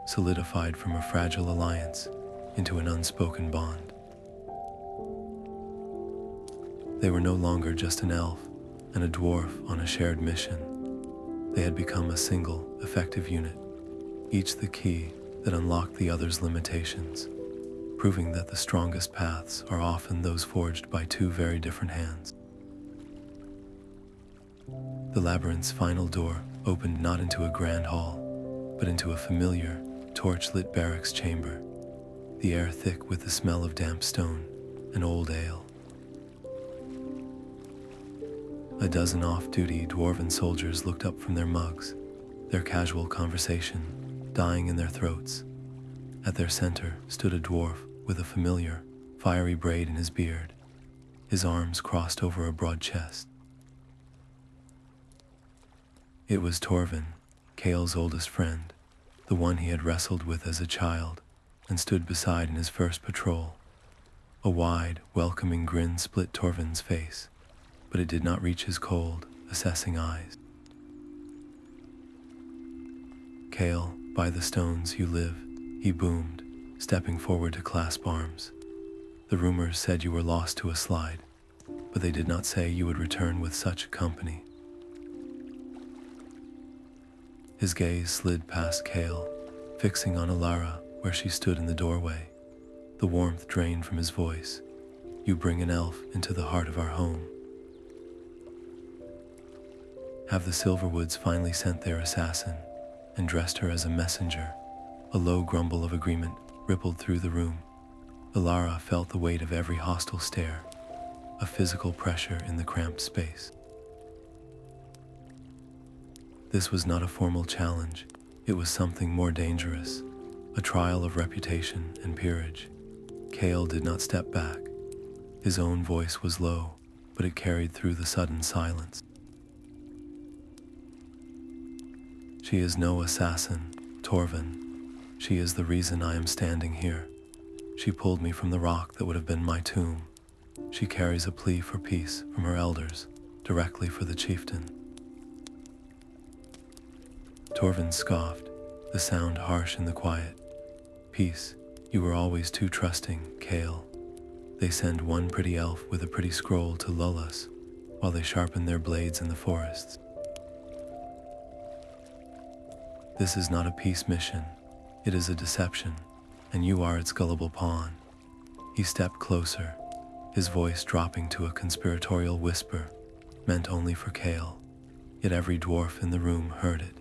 Speaker 1: solidified from a fragile alliance into an unspoken bond. They were no longer just an elf and a dwarf on a shared mission. They had become a single, effective unit, each the key that unlocked the other's limitations, proving that the strongest paths are often those forged by two very different hands. The labyrinth's final door opened not into a grand hall, but into a familiar, torch-lit barracks chamber, the air thick with the smell of damp stone and old ale. A dozen off-duty dwarven soldiers looked up from their mugs, their casual conversation dying in their throats. At their center stood a dwarf with a familiar, fiery braid in his beard, his arms crossed over a broad chest. It was Torven, Kale's oldest friend, the one he had wrestled with as a child and stood beside in his first patrol. A wide, welcoming grin split Torven's face, but it did not reach his cold, assessing eyes. "Kale, by the stones you live," he boomed, stepping forward to clasp arms. "The rumors said you were lost to a slide, but they did not say you would return with such company. His gaze slid past Kale, fixing on Alara where she stood in the doorway. The warmth drained from his voice. You bring an elf into the heart of our home. Have the Silverwoods finally sent their assassin and dressed her as a messenger? A low grumble of agreement rippled through the room. Elara felt the weight of every hostile stare, a physical pressure in the cramped space. This was not a formal challenge. It was something more dangerous, a trial of reputation and peerage. Kale did not step back. His own voice was low, but it carried through the sudden silence. She is no assassin, Torven. She is the reason I am standing here. She pulled me from the rock that would have been my tomb. She carries a plea for peace from her elders, directly for the chieftain. Torven scoffed, the sound harsh in the quiet. Peace, you were always too trusting, Kale. They send one pretty elf with a pretty scroll to lull us, while they sharpen their blades in the forests. This is not a peace mission. It is a deception, and you are its gullible pawn. He stepped closer, his voice dropping to a conspiratorial whisper, meant only for Kale, yet every dwarf in the room heard it.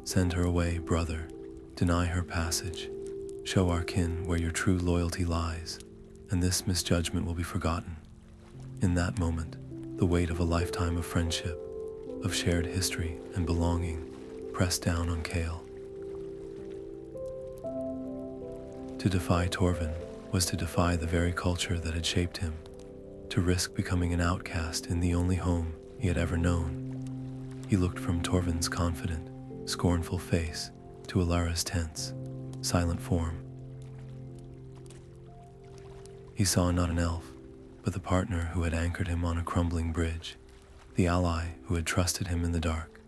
Speaker 1: Send her away, brother. Deny her passage. Show our kin where your true loyalty lies, and this misjudgment will be forgotten. In that moment, the weight of a lifetime of friendship, of shared history and belonging, pressed down on Kale. To defy Torven was to defy the very culture that had shaped him, to risk becoming an outcast in the only home he had ever known. He looked from Torven's confident, scornful face to Alara's tense, silent form. He saw not an elf, but the partner who had anchored him on a crumbling bridge, the ally who had trusted him in the dark.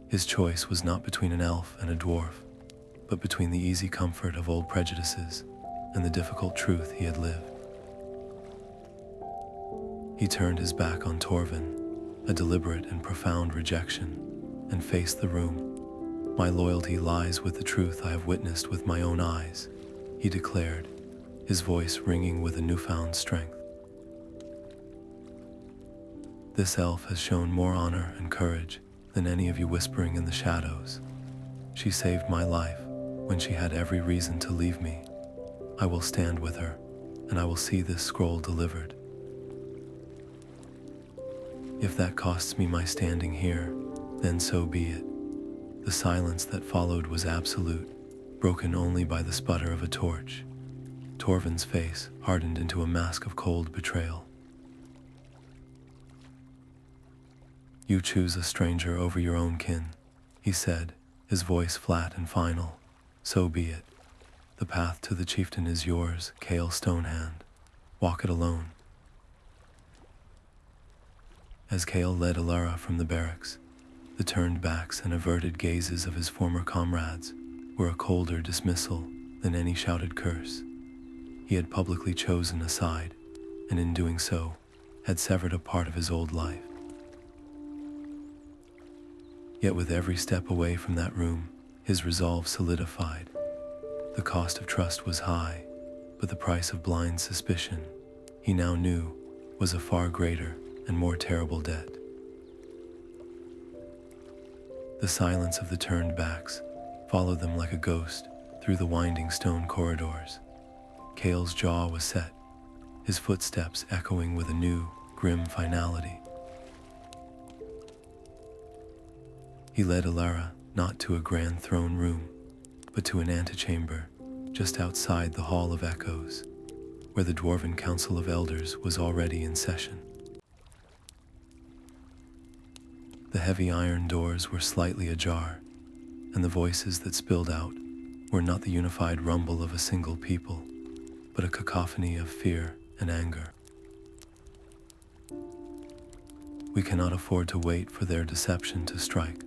Speaker 1: His choice was not between an elf and a dwarf, but between the easy comfort of old prejudices and the difficult truth he had lived. He turned his back on Torven, a deliberate and profound rejection, and faced the room. My loyalty lies with the truth I have witnessed with my own eyes, he declared, his voice ringing with a newfound strength. This elf has shown more honor and courage than any of you whispering in the shadows. She saved my life when she had every reason to leave me. I will stand with her, and I will see this scroll delivered. If that costs me my standing here, then so be it. The silence that followed was absolute, broken only by the sputter of a torch. Torven's face hardened into a mask of cold betrayal. You choose a stranger over your own kin, he said, his voice flat and final. So be it. The path to the chieftain is yours, Kale Stonehand. Walk it alone. As Kale led Elara from the barracks, the turned backs and averted gazes of his former comrades were a colder dismissal than any shouted curse. He had publicly chosen a side, and in doing so, had severed a part of his old life. Yet with every step away from that room, his resolve solidified. The cost of trust was high, but the price of blind suspicion, he now knew, was a far greater and more terrible debt. The silence of the turned backs followed them like a ghost through the winding stone corridors. Kale's jaw was set, his footsteps echoing with a new, grim finality. He led Elara not to a grand throne room, but to an antechamber just outside the Hall of Echoes, where the Dwarven Council of Elders was already in session. The heavy iron doors were slightly ajar, and the voices that spilled out were not the unified rumble of a single people, but a cacophony of fear and anger. We cannot afford to wait for their deception to strike,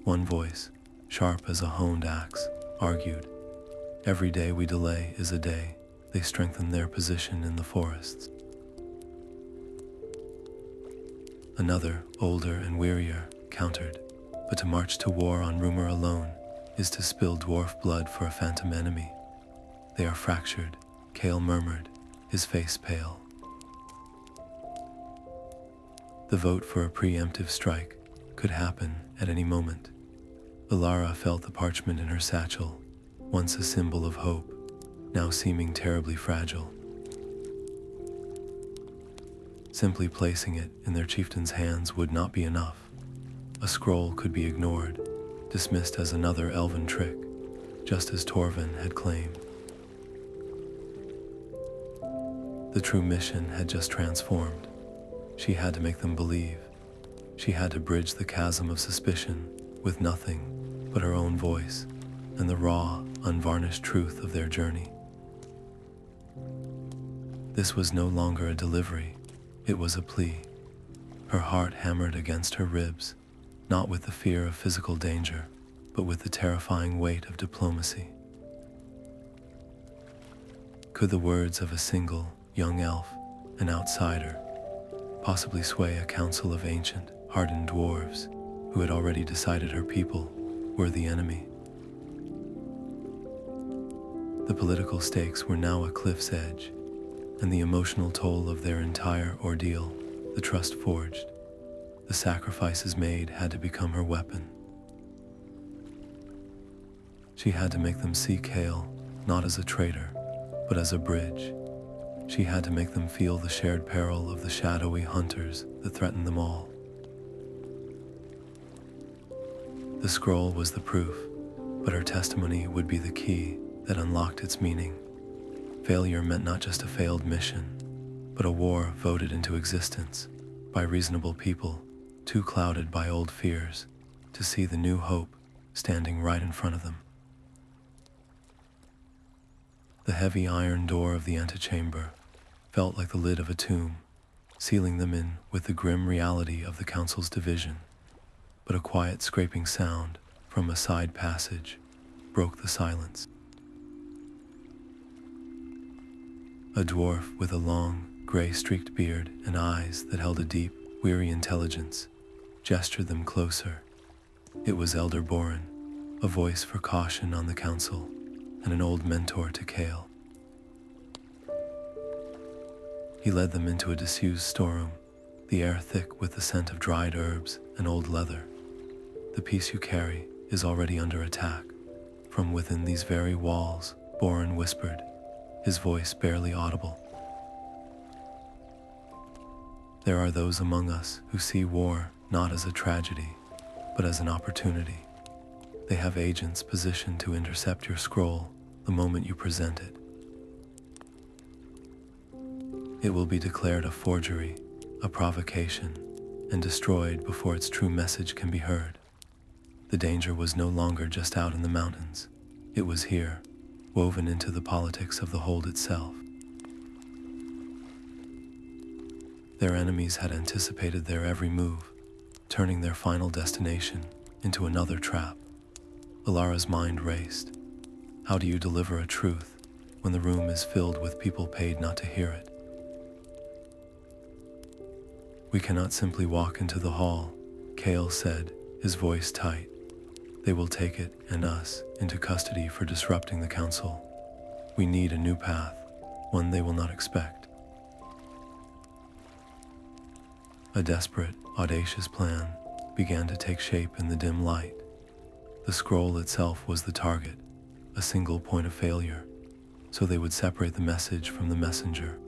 Speaker 1: one voice, sharp as a honed axe, argued. Every day we delay is a day they strengthen their position in the forests. Another, older and wearier, countered, but to march to war on rumor alone is to spill dwarf blood for a phantom enemy. They are fractured, Kale murmured, his face pale. The vote for a preemptive strike could happen at any moment. Elara felt the parchment in her satchel, once a symbol of hope, now seeming terribly fragile. Simply placing it in their chieftain's hands would not be enough. A scroll could be ignored, dismissed as another elven trick, just as Torven had claimed. The true mission had just transformed. She had to make them believe. She had to bridge the chasm of suspicion with nothing but her own voice and the raw, unvarnished truth of their journey. This was no longer a delivery, it was a plea. Her heart hammered against her ribs, not with the fear of physical danger, but with the terrifying weight of diplomacy. Could the words of a single, young elf, an outsider, possibly sway a council of ancient, hardened dwarves who had already decided her people were the enemy? The political stakes were now a cliff's edge, and the emotional toll of their entire ordeal, the trust forged, the sacrifices made had to become her weapon. She had to make them see Kale not as a traitor, but as a bridge. She had to make them feel the shared peril of the shadowy hunters that threatened them all. The scroll was the proof, but her testimony would be the key that unlocked its meaning. Failure meant not just a failed mission, but a war voted into existence by reasonable people, too clouded by old fears to see the new hope standing right in front of them. The heavy iron door of the antechamber felt like the lid of a tomb, sealing them in with the grim reality of the council's division. But a quiet scraping sound from a side passage broke the silence. A dwarf with a long, gray-streaked beard and eyes that held a deep, weary intelligence gestured them closer. It was Elder Boren, a voice for caution on the council and an old mentor to Kale. He led them into a disused storeroom, the air thick with the scent of dried herbs and old leather. The piece you carry is already under attack. From within these very walls, Boren whispered, his voice barely audible. There are those among us who see war not as a tragedy, but as an opportunity. They have agents positioned to intercept your scroll the moment you present it. It will be declared a forgery, a provocation, and destroyed before its true message can be heard. The danger was no longer just out in the mountains. It was here, woven into the politics of the hold itself. Their enemies had anticipated their every move, turning their final destination into another trap. Alara's mind raced. How do you deliver a truth when the room is filled with people paid not to hear it? We cannot simply walk into the hall, Kale said, his voice tight. They will take it and us into custody for disrupting the council. We need a new path, one they will not expect. A desperate, audacious plan began to take shape in the dim light. The scroll itself was the target, a single point of failure, so they would separate the message from the messenger.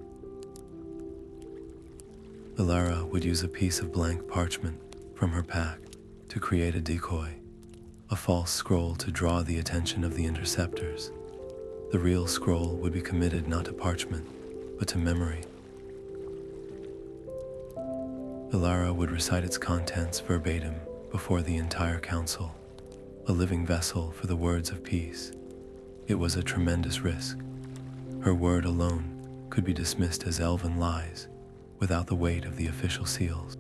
Speaker 1: Elara would use a piece of blank parchment from her pact to create a decoy, a false scroll to draw the attention of the interceptors. The real scroll would be committed not to parchment, but to memory. Elara would recite its contents verbatim before the entire council, a living vessel for the words of peace. It was a tremendous risk. Her word alone could be dismissed as elven lies without the weight of the official seals.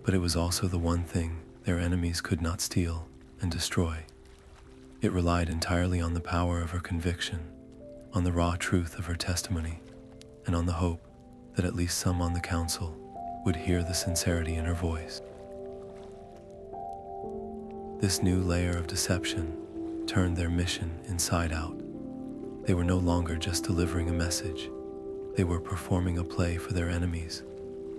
Speaker 1: But it was also the one thing their enemies could not steal and destroy. It relied entirely on the power of her conviction, on the raw truth of her testimony, and on the hope that at least some on the council would hear the sincerity in her voice. This new layer of deception turned their mission inside out. They were no longer just delivering a message. They were performing a play for their enemies,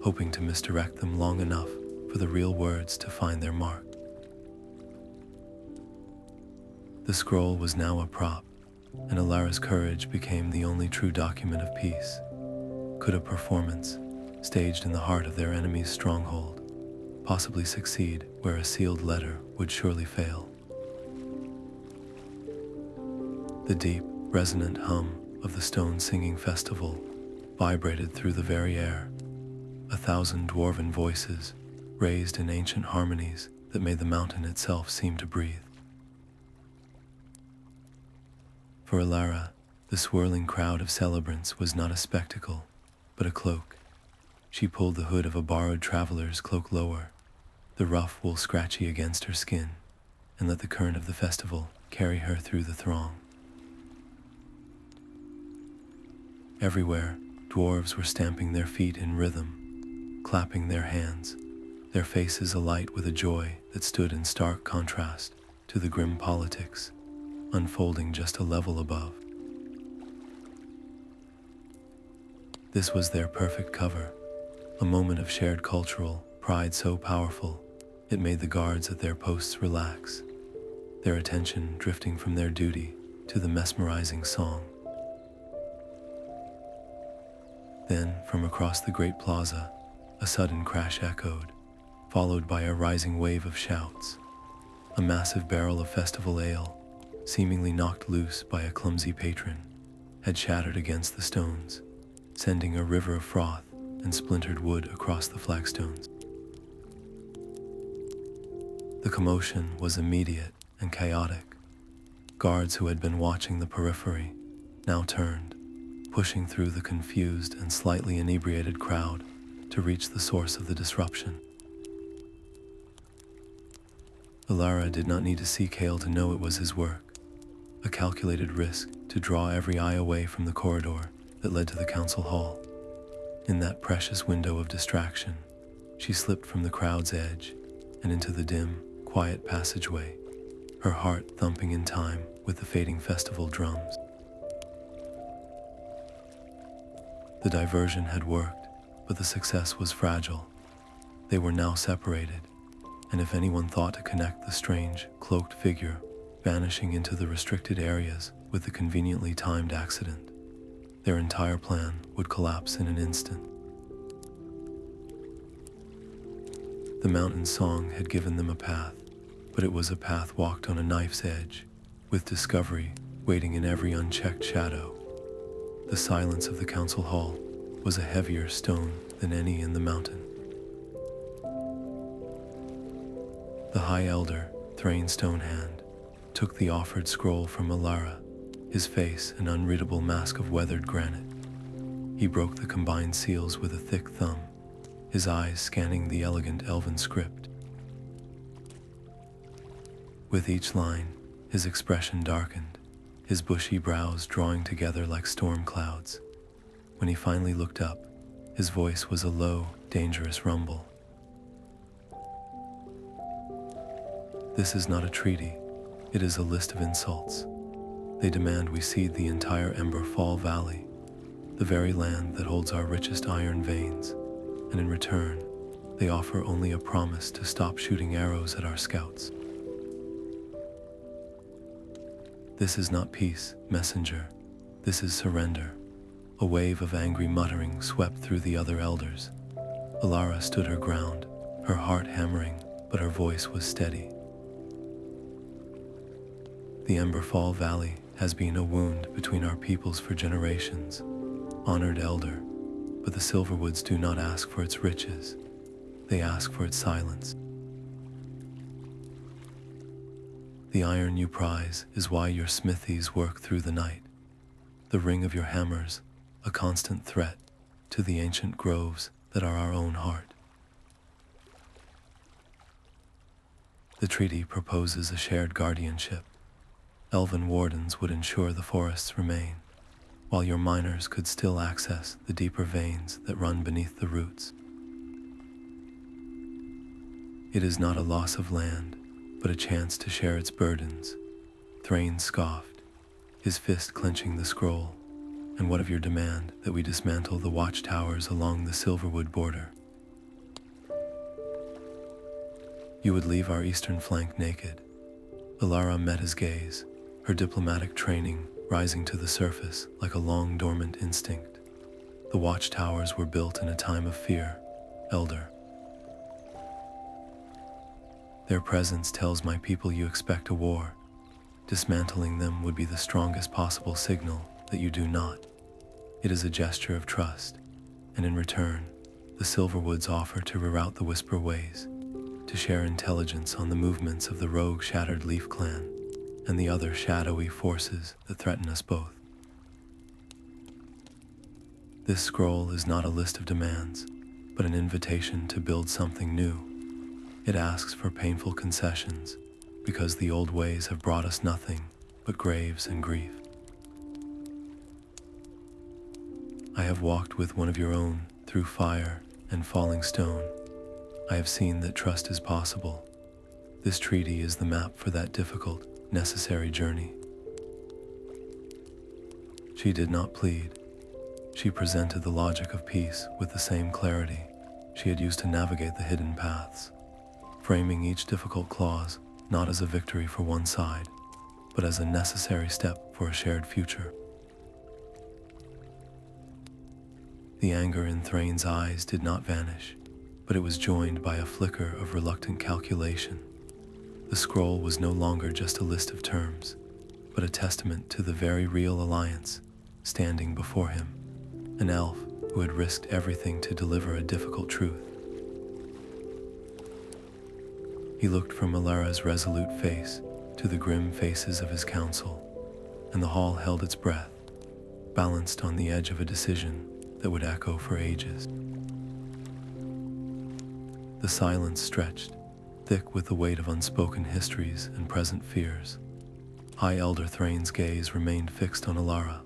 Speaker 1: hoping to misdirect them long enough for the real words to find their mark. The scroll was now a prop, and Alara's courage became the only true document of peace. Could a performance, staged in the heart of their enemy's stronghold, possibly succeed where a sealed letter would surely fail? The deep, resonant hum of the stone singing festival vibrated through the very air. 1,000 dwarven voices raised in ancient harmonies that made the mountain itself seem to breathe. For Elara, the swirling crowd of celebrants was not a spectacle, but a cloak. She pulled the hood of a borrowed traveler's cloak lower, the rough wool scratchy against her skin, and let the current of the festival carry her through the throng. Everywhere, dwarves were stamping their feet in rhythm, clapping their hands, their faces alight with a joy that stood in stark contrast to the grim politics unfolding just a level above. This was their perfect cover, a moment of shared cultural pride so powerful it made the guards at their posts relax, their attention drifting from their duty to the mesmerizing song. Then, from across the great plaza, a sudden crash echoed, followed by a rising wave of shouts. A massive barrel of festival ale, seemingly knocked loose by a clumsy patron, had shattered against the stones, sending a river of froth and splintered wood across the flagstones. The commotion was immediate and chaotic. Guards who had been watching the periphery now turned, pushing through the confused and slightly inebriated crowd to reach the source of the disruption. Alara did not need to see Kale to know it was his work, a calculated risk to draw every eye away from the corridor that led to the council hall. In that precious window of distraction, she slipped from the crowd's edge and into the dim, quiet passageway, her heart thumping in time with the fading festival drums. The diversion had worked, but the success was fragile. They were now separated, and if anyone thought to connect the strange, cloaked figure vanishing into the restricted areas with the conveniently timed accident, their entire plan would collapse in an instant. The mountain's song had given them a path, but it was a path walked on a knife's edge, with discovery waiting in every unchecked shadow. The silence of the council hall was a heavier stone than any in the mountain. The High Elder, Thrain Stonehand, took the offered scroll from Alara, his face an unreadable mask of weathered granite. He broke the combined seals with a thick thumb, his eyes scanning the elegant Elven script. With each line, his expression darkened, his bushy brows drawing together like storm clouds. When he finally looked up, his voice was a low, dangerous rumble. This is not a treaty, it is a list of insults. They demand we cede the entire Ember Fall Valley, the very land that holds our richest iron veins, and in return, they offer only a promise to stop shooting arrows at our scouts. This is not peace, messenger. This is surrender. A wave of angry muttering swept through the other elders. Alara stood her ground, her heart hammering, but her voice was steady. The Emberfall Valley has been a wound between our peoples for generations, honored elder, but the Silverwoods do not ask for its riches. They ask for its silence. The iron you prize is why your smithies work through the night. The ring of your hammers, a constant threat to the ancient groves that are our own heart. The treaty proposes a shared guardianship. Elven wardens would ensure the forests remain. while your miners could still access the deeper veins that run beneath the roots. It is not a loss of land, but a chance to share its burdens. Thrain scoffed, his fist clenching the scroll. And what of your demand that we dismantle the watchtowers along the Silverwood border? You would leave our eastern flank naked. Elara met his gaze, her diplomatic training rising to the surface like a long dormant instinct. The watchtowers were built in a time of fear, Elder. Their presence tells my people you expect a war. Dismantling them would be the strongest possible signal that you do not. It is a gesture of trust, and in return, the Silverwoods offer to reroute the Whisperways, to share intelligence on the movements of the rogue Shattered Leaf clan and the other shadowy forces that threaten us both. This scroll is not a list of demands, but an invitation to build something new. It asks for painful concessions, because the old ways have brought us nothing but graves and grief. I have walked with one of your own through fire and falling stone. I have seen that trust is possible. This treaty is the map for that difficult, necessary journey. She did not plead. She presented the logic of peace with the same clarity she had used to navigate the hidden paths, framing each difficult clause not as a victory for one side, but as a necessary step for a shared future. The anger in Thrain's eyes did not vanish, but it was joined by a flicker of reluctant calculation. The scroll was no longer just a list of terms, but a testament to the very real alliance standing before him, an elf who had risked everything to deliver a difficult truth. He looked from Elara's resolute face to the grim faces of his council, and the hall held its breath, balanced on the edge of a decision that would echo for ages. The silence stretched, thick with the weight of unspoken histories and present fears. High Elder Thrain's gaze remained fixed on Alara,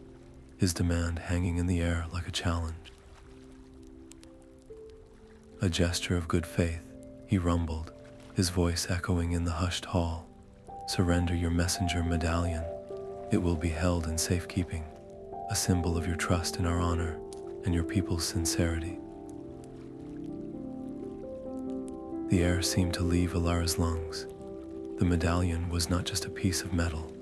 Speaker 1: his demand hanging in the air like a challenge. A gesture of good faith, he rumbled, his voice echoing in the hushed hall. Surrender your messenger medallion. It will be held in safekeeping, a symbol of your trust in our honor and your people's sincerity. The air seemed to leave Alara's lungs. The medallion was not just a piece of metal.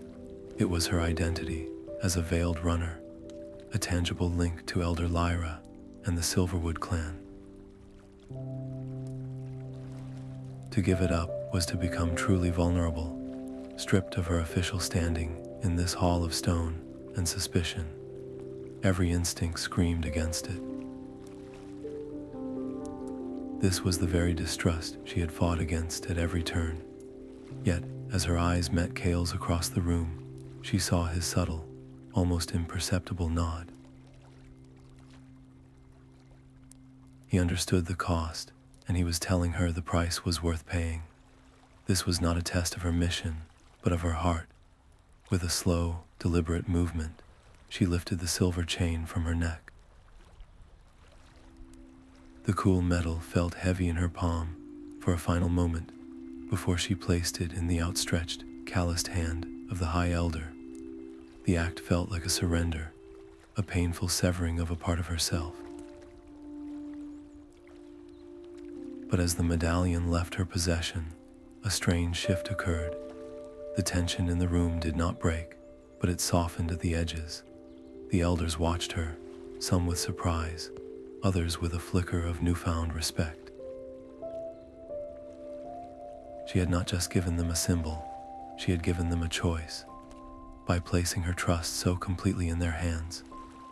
Speaker 1: It was her identity as a veiled runner, a tangible link to Elder Lyra and the Silverwood clan. To give it up was to become truly vulnerable, stripped of her official standing in this hall of stone and suspicion. Every instinct screamed against it. This was the very distrust she had fought against at every turn. Yet, as her eyes met Kale's across the room, she saw his subtle, almost imperceptible nod. He understood the cost, and he was telling her the price was worth paying. This was not a test of her mission, but of her heart. With a slow, deliberate movement, she lifted the silver chain from her neck. The cool metal felt heavy in her palm for a final moment before she placed it in the outstretched, calloused hand of the High Elder. The act felt like a surrender, a painful severing of a part of herself. But as the medallion left her possession, a strange shift occurred. The tension in the room did not break, but it softened at the edges. The elders watched her, some with surprise, others with a flicker of newfound respect. She had not just given them a symbol, she had given them a choice. By placing her trust so completely in their hands,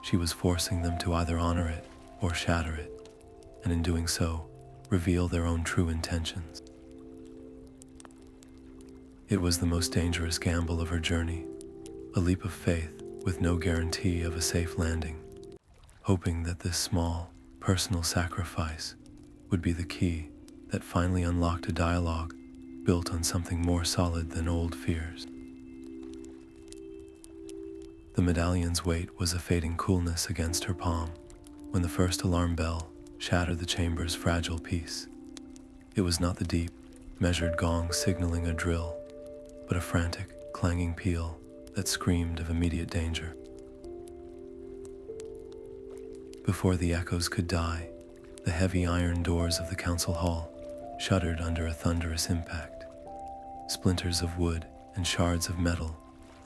Speaker 1: she was forcing them to either honor it or shatter it, and in doing so, reveal their own true intentions. It was the most dangerous gamble of her journey, a leap of faith with no guarantee of a safe landing, hoping that this small, personal sacrifice would be the key that finally unlocked a dialogue built on something more solid than old fears. The medallion's weight was a fading coolness against her palm when the first alarm bell shattered the chamber's fragile peace. It was not the deep, measured gong signaling a drill, but a frantic, clanging peal that screamed of immediate danger. Before the echoes could die, the heavy iron doors of the council hall shuddered under a thunderous impact. Splinters of wood and shards of metal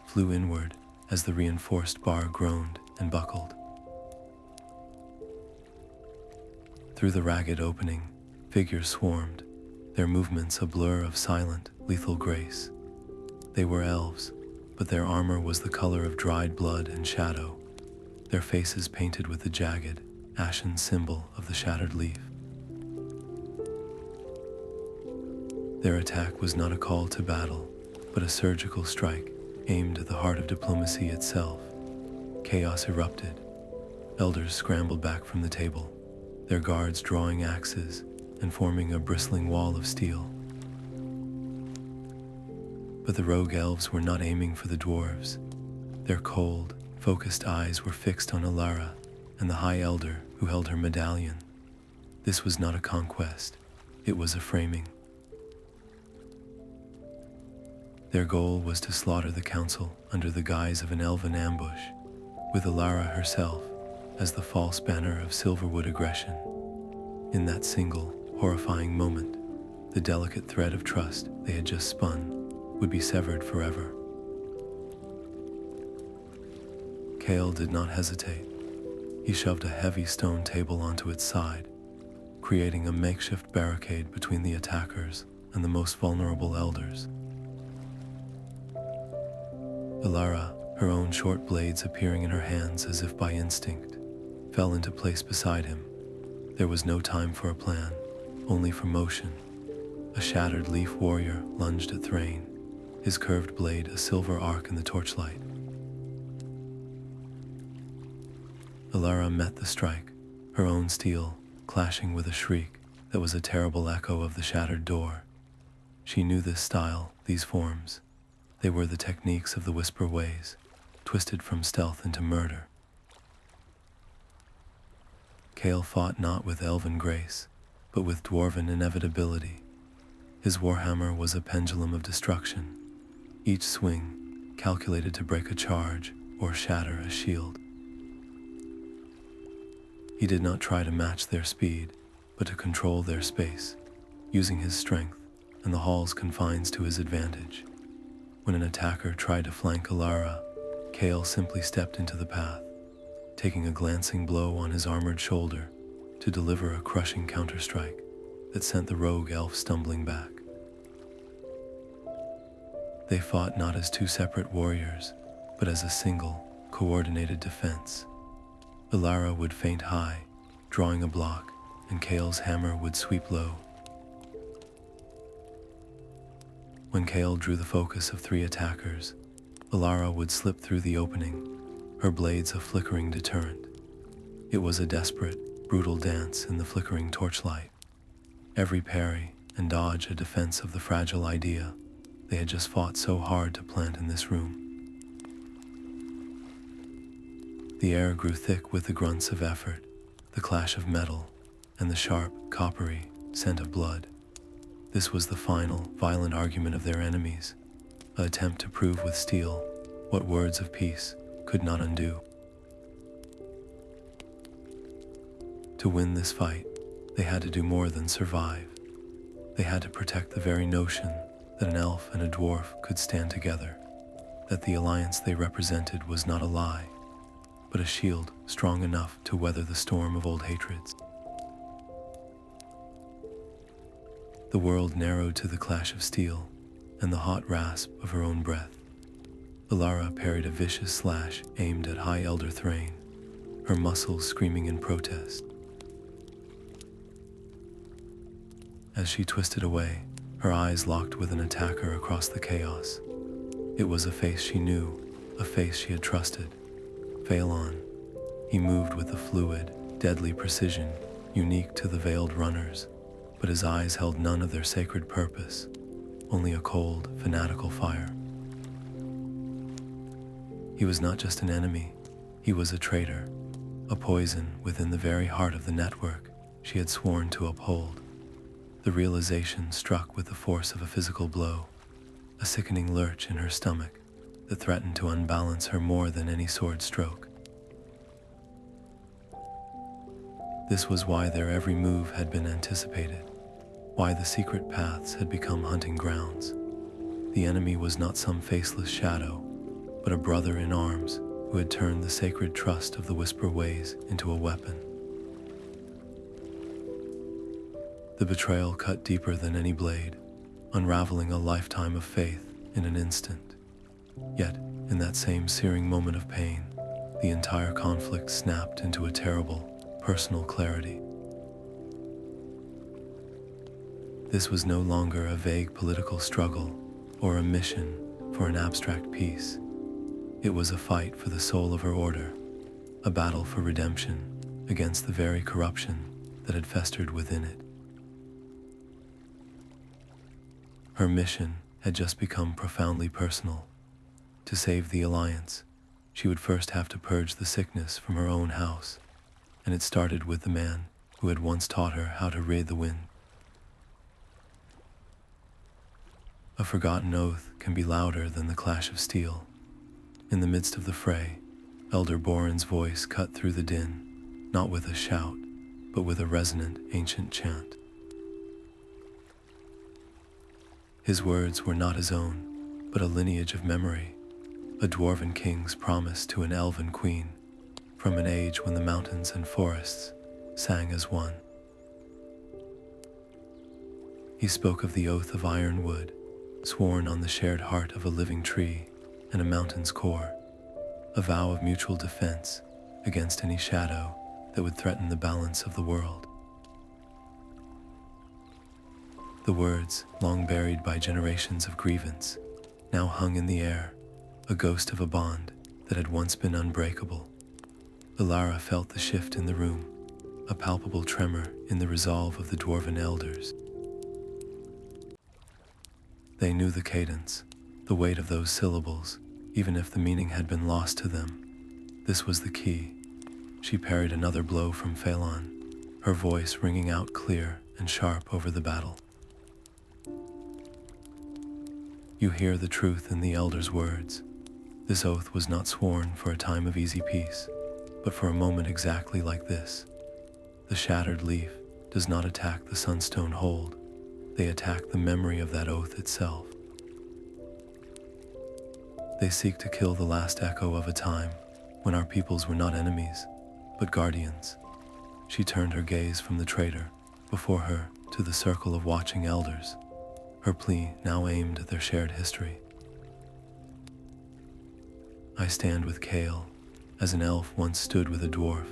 Speaker 1: flew inward as the reinforced bar groaned and buckled. Through the ragged opening, figures swarmed, their movements a blur of silent, lethal grace. They were elves, but their armor was the color of dried blood and shadow, their faces painted with the jagged, ashen symbol of the shattered leaf. Their attack was not a call to battle, but a surgical strike aimed at the heart of diplomacy itself. Chaos erupted. Elders scrambled back from the table, their guards drawing axes and forming a bristling wall of steel. But the rogue elves were not aiming for the dwarves. Their cold, focused eyes were fixed on Elara and the High Elder who held her medallion. This was not a conquest, it was a framing. Their goal was to slaughter the council under the guise of an elven ambush, with Alara herself as the false banner of Silverwood aggression. In that single, horrifying moment, the delicate thread of trust they had just spun would be severed forever. Kale did not hesitate. He shoved a heavy stone table onto its side, creating a makeshift barricade between the attackers and the most vulnerable elders. Elara, her own short blades appearing in her hands as if by instinct, fell into place beside him. There was no time for a plan, only for motion. A shattered leaf warrior lunged at Thrain, his curved blade a silver arc in the torchlight. Elara met the strike, her own steel clashing with a shriek that was a terrible echo of the shattered door. She knew this style, these forms. They were the techniques of the Whisper Ways, twisted from stealth into murder. Kale fought not with elven grace, but with dwarven inevitability. His warhammer was a pendulum of destruction, each swing calculated to break a charge or shatter a shield. He did not try to match their speed, but to control their space, using his strength and the hall's confines to his advantage. When an attacker tried to flank Alara, Kale simply stepped into the path, taking a glancing blow on his armored shoulder to deliver a crushing counterstrike that sent the rogue elf stumbling back. They fought not as two separate warriors, but as a single, coordinated defense. Elara would feint high, drawing a block, and Kale's hammer would sweep low. When Kale drew the focus of three attackers, Elara would slip through the opening, her blades a flickering deterrent. It was a desperate, brutal dance in the flickering torchlight. Every parry and dodge a defense of the fragile idea they had just fought so hard to plant in this room. The air grew thick with the grunts of effort, the clash of metal, and the sharp, coppery scent of blood. This was the final, violent argument of their enemies, an attempt to prove with steel what words of peace could not undo. To win this fight, they had to do more than survive. They had to protect the very notion that an elf and a dwarf could stand together, that the alliance they represented was not a lie, but a shield strong enough to weather the storm of old hatreds. The world narrowed to the clash of steel and the hot rasp of her own breath. Elara parried a vicious slash aimed at High Elder Thrain, her muscles screaming in protest. As she twisted away, her eyes locked with an attacker across the chaos. It was a face she knew, a face she had trusted. Phalan. He moved with a fluid, deadly precision unique to the veiled runners, but his eyes held none of their sacred purpose, only a cold, fanatical fire. He was not just an enemy, he was a traitor, a poison within the very heart of the network she had sworn to uphold. The realization struck with the force of a physical blow, a sickening lurch in her stomach that threatened to unbalance her more than any sword stroke. This was why their every move had been anticipated, why the secret paths had become hunting grounds. The enemy was not some faceless shadow, but a brother in arms who had turned the sacred trust of the Whisper Ways into a weapon. The betrayal cut deeper than any blade, unraveling a lifetime of faith in an instant. Yet, in that same searing moment of pain, the entire conflict snapped into a terrible, personal clarity. This was no longer a vague political struggle or a mission for an abstract peace. It was a fight for the soul of her order, a battle for redemption against the very corruption that had festered within it. Her mission had just become profoundly personal. To save the Alliance, she would first have to purge the sickness from her own house, and it started with the man who had once taught her how to read the wind. A forgotten oath can be louder than the clash of steel. In the midst of the fray, Elder Boren's voice cut through the din, not with a shout, but with a resonant ancient chant. His words were not his own, but a lineage of memory, a Dwarven king's promise to an Elven queen, from an age when the mountains and forests sang as one. He spoke of the Oath of Ironwood, sworn on the shared heart of a living tree and a mountain's core, a vow of mutual defense against any shadow that would threaten the balance of the world. The words, long buried by generations of grievance, now hung in the air, a ghost of a bond that had once been unbreakable. Elara felt the shift in the room, a palpable tremor in the resolve of the Dwarven elders. They knew the cadence, the weight of those syllables, even if the meaning had been lost to them. This was the key. She parried another blow from Phalan, her voice ringing out clear and sharp over the battle. You hear the truth in the elder's words. This oath was not sworn for a time of easy peace, but for a moment exactly like this. The shattered leaf does not attack the Sunstone hold. They attack the memory of that oath itself. They seek to kill the last echo of a time when our peoples were not enemies, but guardians. She turned her gaze from the traitor before her to the circle of watching elders, her plea now aimed at their shared history. I stand with Kale, as an elf once stood with a dwarf.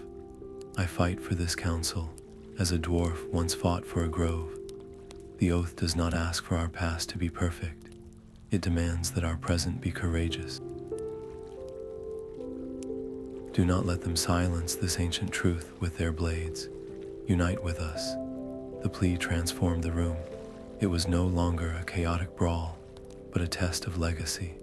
Speaker 1: I fight for this council, as a dwarf once fought for a grove. The oath does not ask for our past to be perfect. It demands that our present be courageous. Do not let them silence this ancient truth with their blades. Unite with us. The plea transformed the room. It was no longer a chaotic brawl, but a test of legacy.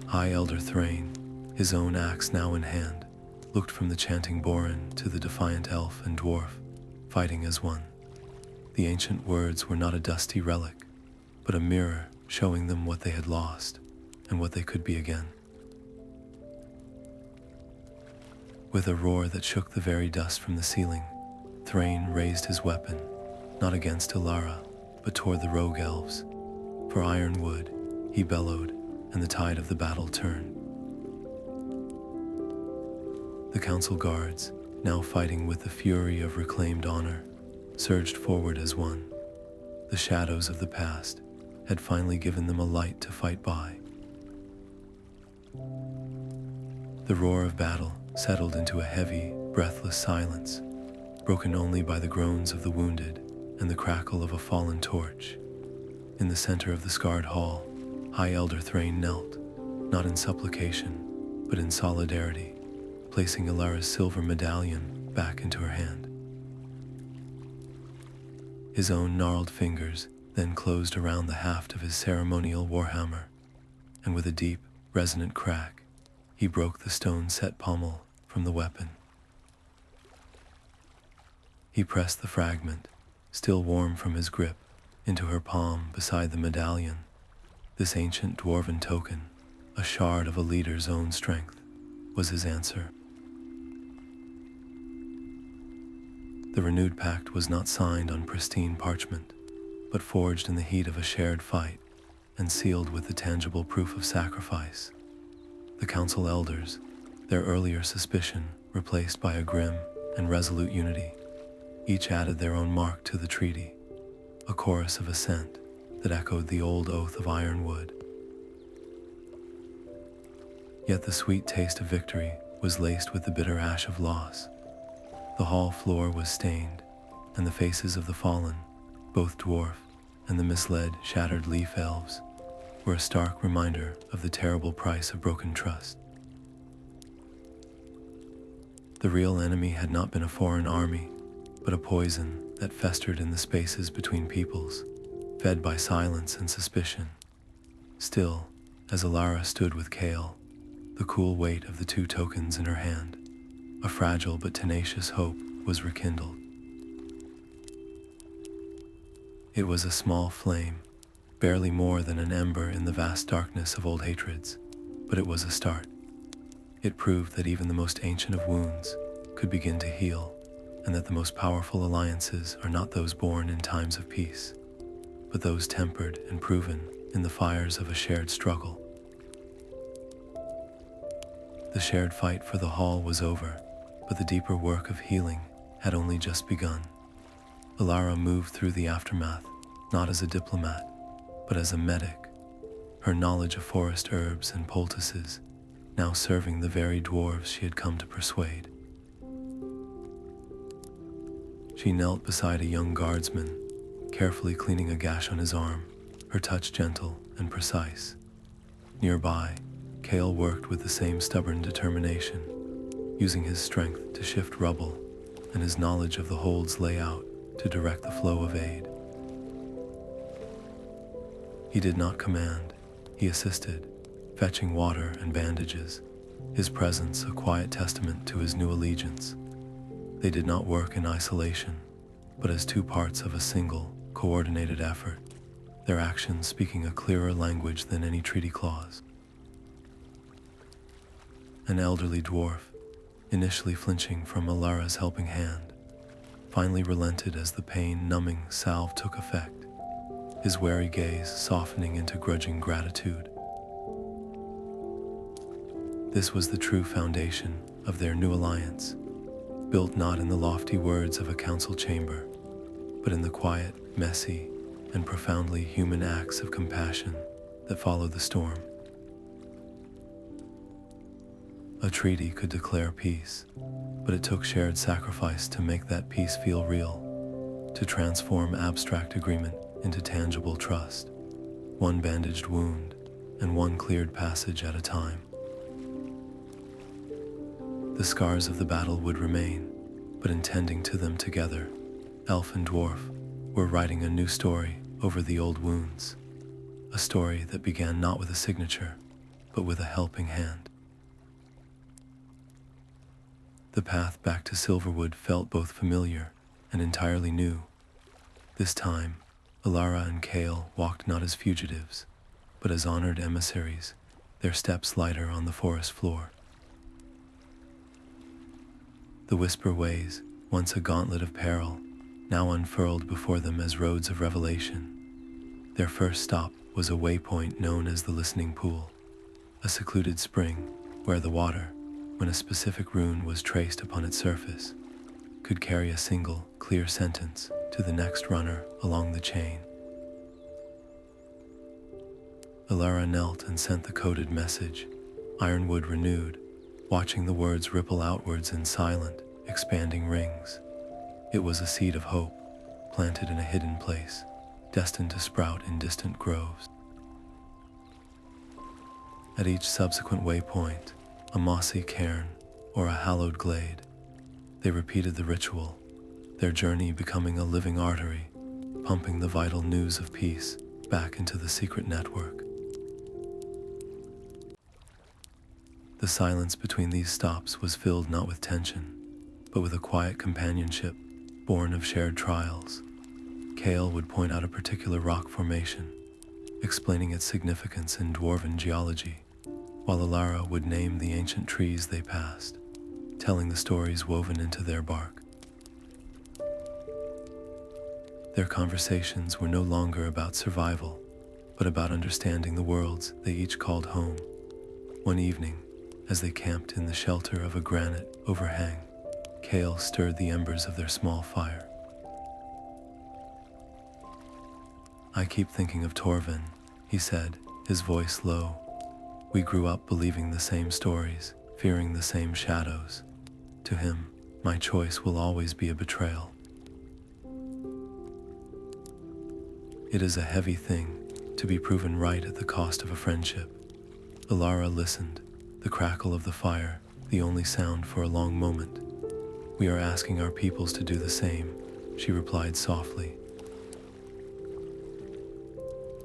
Speaker 1: High Elder Thrain, his own axe now in hand, looked from the chanting Boren to the defiant elf and dwarf, fighting as one. The ancient words were not a dusty relic, but a mirror showing them what they had lost and what they could be again. With a roar that shook the very dust from the ceiling, Thrain raised his weapon, not against Elara, but toward the rogue elves. For Ironwood, he bellowed, and the tide of the battle turned. The council guards, now fighting with the fury of reclaimed honor, surged forward as one. The shadows of the past had finally given them a light to fight by. The roar of battle settled into a heavy, breathless silence, broken only by the groans of the wounded and the crackle of a fallen torch. In the center of the scarred hall, High Elder Thrain knelt, not in supplication, but in solidarity, placing Elara's silver medallion back into her hand. His own gnarled fingers then closed around the haft of his ceremonial warhammer, and with a deep, resonant crack, he broke the stone-set pommel from the weapon. He pressed the fragment, still warm from his grip, into her palm beside the medallion. This ancient dwarven token, a shard of a leader's own strength, was his answer. The renewed pact was not signed on pristine parchment, but forged in the heat of a shared fight and sealed with the tangible proof of sacrifice. The council elders, their earlier suspicion replaced by a grim and resolute unity, each added their own mark to the treaty, a chorus of assent that echoed the old Oath of Ironwood. Yet the sweet taste of victory was laced with the bitter ash of loss. The hall floor was stained, and the faces of the fallen, both dwarf and the misled, shattered leaf elves, were a stark reminder of the terrible price of broken trust. The real enemy had not been a foreign army, but a poison that festered in the spaces between peoples, fed by silence and suspicion. Still, as Alara stood with Kale, the cool weight of the two tokens in her hand, a fragile but tenacious hope was rekindled. It was a small flame, barely more than an ember in the vast darkness of old hatreds, but it was a start. It proved that even the most ancient of wounds could begin to heal, and that the most powerful alliances are not those born in times of peace, but those tempered and proven in the fires of a shared struggle. The shared fight for the hall was over, but the deeper work of healing had only just begun. Elara moved through the aftermath, not as a diplomat, but as a medic, her knowledge of forest herbs and poultices now serving the very dwarves she had come to persuade. She knelt beside a young guardsman, carefully cleaning a gash on his arm, her touch gentle and precise. Nearby, Kale worked with the same stubborn determination, using his strength to shift rubble and his knowledge of the hold's layout to direct the flow of aid. He did not command, he assisted, fetching water and bandages, his presence a quiet testament to his new allegiance. They did not work in isolation, but as two parts of a single, coordinated effort, their actions speaking a clearer language than any treaty clause. An elderly dwarf, initially flinching from Alara's helping hand, finally relented as the pain-numbing salve took effect, his wary gaze softening into grudging gratitude. This was the true foundation of their new alliance, built not in the lofty words of a council chamber, but in the quiet, messy, and profoundly human acts of compassion that followed the storm. A treaty could declare peace, but it took shared sacrifice to make that peace feel real, to transform abstract agreement into tangible trust, one bandaged wound and one cleared passage at a time. The scars of the battle would remain, but in tending to them together, elf and dwarf were writing a new story over the old wounds, a story that began not with a signature, but with a helping hand. The path back to Silverwood felt both familiar and entirely new. This time, Alara and Kale walked not as fugitives, but as honored emissaries, their steps lighter on the forest floor. The Whisper Ways, once a gauntlet of peril, now unfurled before them as roads of revelation. Their first stop was a waypoint known as the Listening Pool, a secluded spring where the water, when a specific rune was traced upon its surface, could carry a single, clear sentence to the next runner along the chain. Elara knelt and sent the coded message, Ironwood renewed, watching the words ripple outwards in silent, expanding rings. It was a seed of hope, planted in a hidden place, destined to sprout in distant groves. At each subsequent waypoint, a mossy cairn or a hallowed glade, they repeated the ritual, their journey becoming a living artery, pumping the vital news of peace back into the secret network. The silence between these stops was filled not with tension, but with a quiet companionship born of shared trials. Kale would point out a particular rock formation, explaining its significance in Dwarven geology, while Alara would name the ancient trees they passed, telling the stories woven into their bark. Their conversations were no longer about survival, but about understanding the worlds they each called home. One evening, as they camped in the shelter of a granite overhang, Kale stirred the embers of their small fire. "I keep thinking of Torven," he said, his voice low. "We grew up believing the same stories, fearing the same shadows. To him, my choice will always be a betrayal." It is a heavy thing to be proven right at the cost of a friendship. Elara listened, the crackle of the fire the only sound for a long moment. "We are asking our peoples to do the same," she replied softly.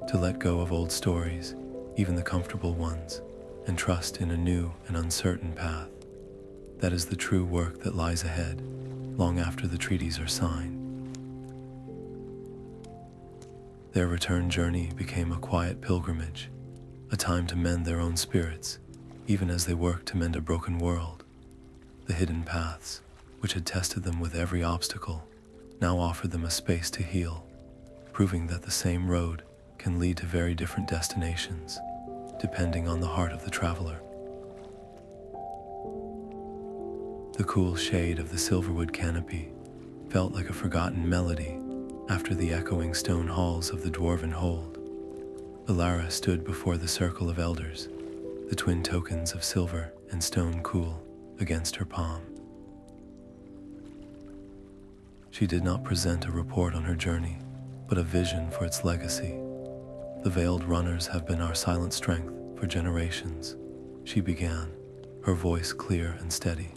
Speaker 1: "To let go of old stories, even the comfortable ones, and trust in a new and uncertain path. That is the true work that lies ahead, long after the treaties are signed." Their return journey became a quiet pilgrimage, a time to mend their own spirits, even as they worked to mend a broken world. The hidden paths, which had tested them with every obstacle, now offered them a space to heal, proving that the same road can lead to very different destinations, depending on the heart of the traveler. The cool shade of the silverwood canopy felt like a forgotten melody after the echoing stone halls of the Dwarven hold. Elara stood before the circle of elders, the twin tokens of silver and stone cool against her palm. She did not present a report on her journey, but a vision for its legacy. "The veiled runners have been our silent strength for generations," she began, her voice clear and steady.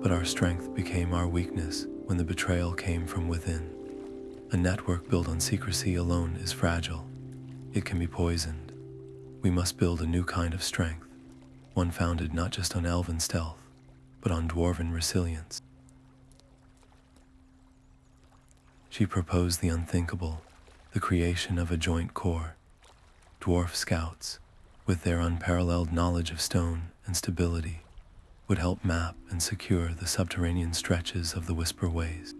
Speaker 1: "But our strength became our weakness when the betrayal came from within. A network built on secrecy alone is fragile. It can be poisoned. We must build a new kind of strength, one founded not just on Elven stealth, but on Dwarven resilience." She proposed the unthinkable, the creation of a joint corps. Dwarf scouts, with their unparalleled knowledge of stone and stability, would help map and secure the subterranean stretches of the Whisper Ways.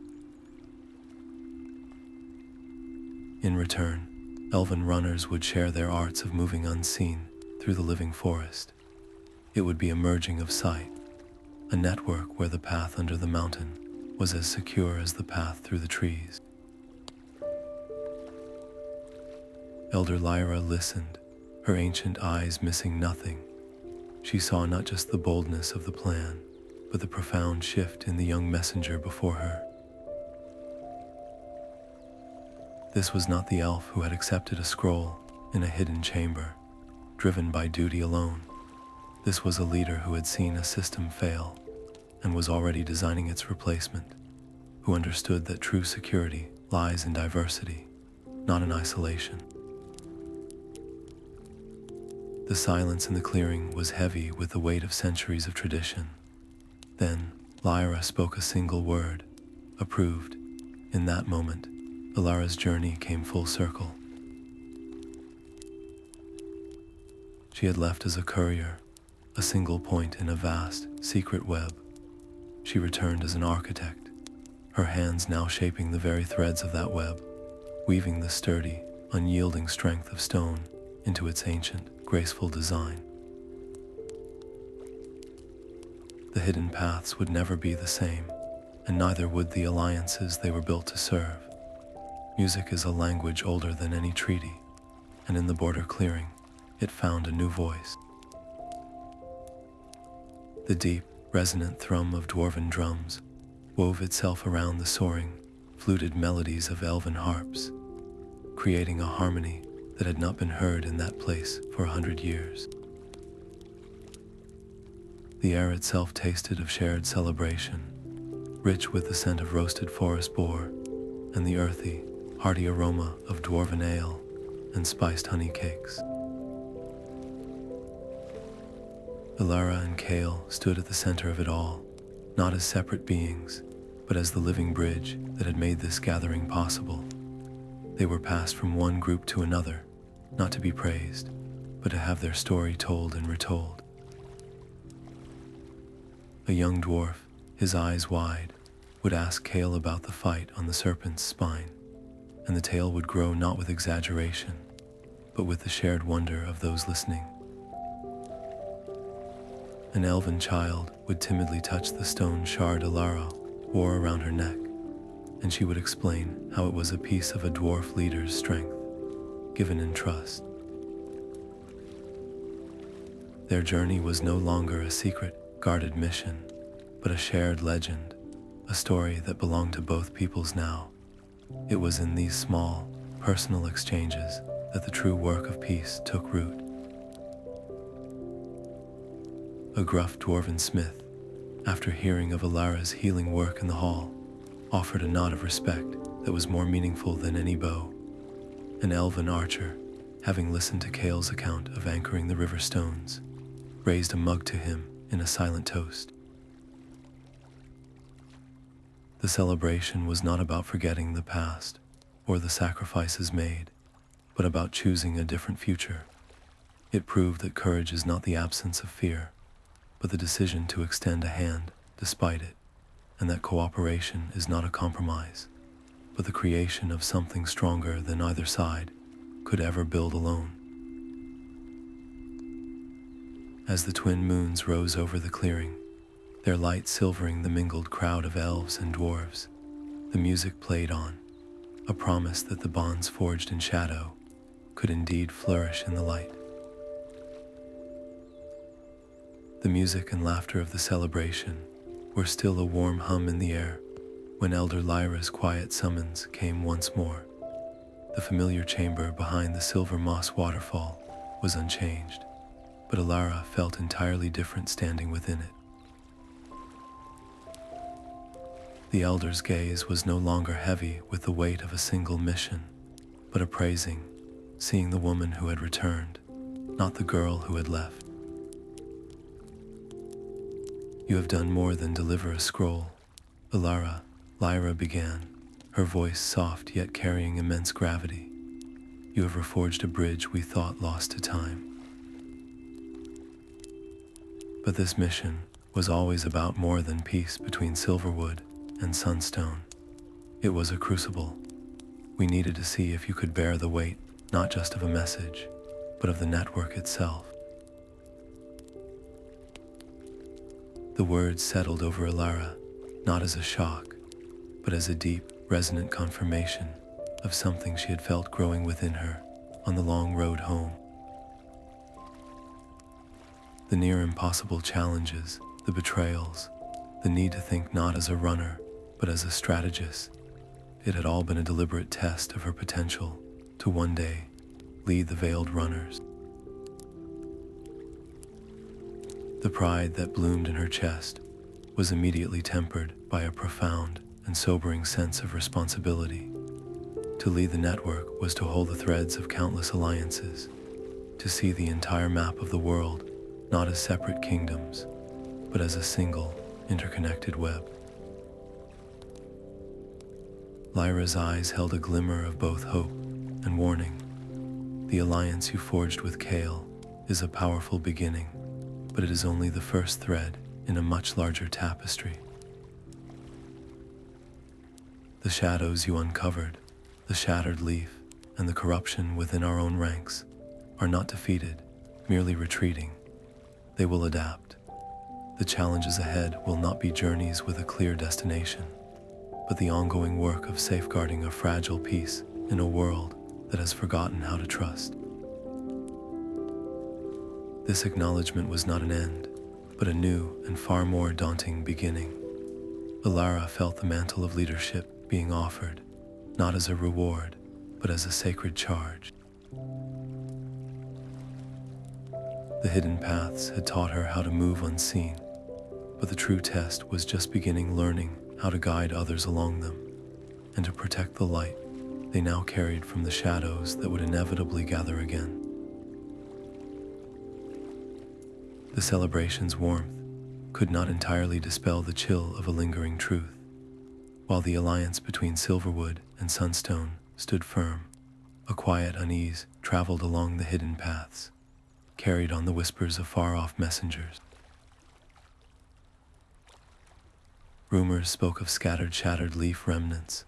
Speaker 1: In return, Elven runners would share their arts of moving unseen through the living forest. It would be a merging of sight, a network where the path under the mountain was as secure as the path through the trees. Elder Lyra listened, her ancient eyes missing nothing. She saw not just the boldness of the plan, but the profound shift in the young messenger before her. This was not the elf who had accepted a scroll in a hidden chamber, driven by duty alone. This was a leader who had seen a system fail and was already designing its replacement, who understood that true security lies in diversity, not in isolation. The silence in the clearing was heavy with the weight of centuries of tradition. Then, Lyra spoke a single word, approved. In that moment, Elara's journey came full circle. She had left as a courier, a single point in a vast, secret web. She returned as an architect, her hands now shaping the very threads of that web, weaving the sturdy, unyielding strength of stone into its ancient, graceful design. The hidden paths would never be the same, and neither would the alliances they were built to serve. Music is a language older than any treaty, and in the border clearing, it found a new voice. The deep, resonant thrum of Dwarven drums wove itself around the soaring, fluted melodies of Elven harps, creating a harmony that had not been heard in that place for 100 years. The air itself tasted of shared celebration, rich with the scent of roasted forest boar and the earthy, hearty aroma of Dwarven ale and spiced honey cakes. Elara and Kale stood at the center of it all, not as separate beings, but as the living bridge that had made this gathering possible. They were passed from one group to another, not to be praised, but to have their story told and retold. A young dwarf, his eyes wide, would ask Kale about the fight on the Serpent's spine, and the tale would grow not with exaggeration, but with the shared wonder of those listening. An elven child would timidly touch the stone shard Alara wore around her neck, and she would explain how it was a piece of a dwarf leader's strength, given in trust. Their journey was no longer a secret, guarded mission, but a shared legend, a story that belonged to both peoples now. It was in these small, personal exchanges that the true work of peace took root. A gruff dwarven smith, after hearing of Alara's healing work in the hall, offered a nod of respect that was more meaningful than any bow. An elven archer, having listened to Kale's account of anchoring the river stones, raised a mug to him in a silent toast. The celebration was not about forgetting the past or the sacrifices made, but about choosing a different future. It proved that courage is not the absence of fear, but the decision to extend a hand despite it, and that cooperation is not a compromise, but the creation of something stronger than either side could ever build alone. As the twin moons rose over the clearing, their light silvering the mingled crowd of elves and dwarves, the music played on, a promise that the bonds forged in shadow could indeed flourish in the light. The music and laughter of the celebration were still a warm hum in the air when Elder Lyra's quiet summons came once more. The familiar chamber behind the silver moss waterfall was unchanged, but Alara felt entirely different standing within it. The Elder's gaze was no longer heavy with the weight of a single mission, but appraising, seeing the woman who had returned, not the girl who had left. "You have done more than deliver a scroll, Alara," Lyra began, her voice soft yet carrying immense gravity. "You have reforged a bridge we thought lost to time. But this mission was always about more than peace between Silverwood and Sunstone. It was a crucible. We needed to see if you could bear the weight, not just of a message, but of the network itself." The words settled over Elara, not as a shock, but as a deep, resonant confirmation of something she had felt growing within her on the long road home. The near impossible challenges, the betrayals, the need to think not as a runner, but as a strategist, it had all been a deliberate test of her potential to one day lead the veiled runners. The pride that bloomed in her chest was immediately tempered by a profound and sobering sense of responsibility. To lead the network was to hold the threads of countless alliances, to see the entire map of the world not as separate kingdoms, but as a single, interconnected web. Lyra's eyes held a glimmer of both hope and warning. The alliance you forged with Kale is a powerful beginning, but it is only the first thread in a much larger tapestry. The shadows you uncovered, the shattered leaf, and the corruption within our own ranks are not defeated, merely retreating. They will adapt. The challenges ahead will not be journeys with a clear destination, but the ongoing work of safeguarding a fragile peace in a world that has forgotten how to trust. This acknowledgement was not an end, but a new and far more daunting beginning. Alara felt the mantle of leadership being offered, not as a reward, but as a sacred charge. The hidden paths had taught her how to move unseen, but the true test was just beginning learning how to guide others along them, and to protect the light they now carried from the shadows that would inevitably gather again. The celebration's warmth could not entirely dispel the chill of a lingering truth. While the alliance between Silverwood and Sunstone stood firm, a quiet unease traveled along the hidden paths, carried on the whispers of far-off messengers. Rumors spoke of scattered shattered leaf remnants,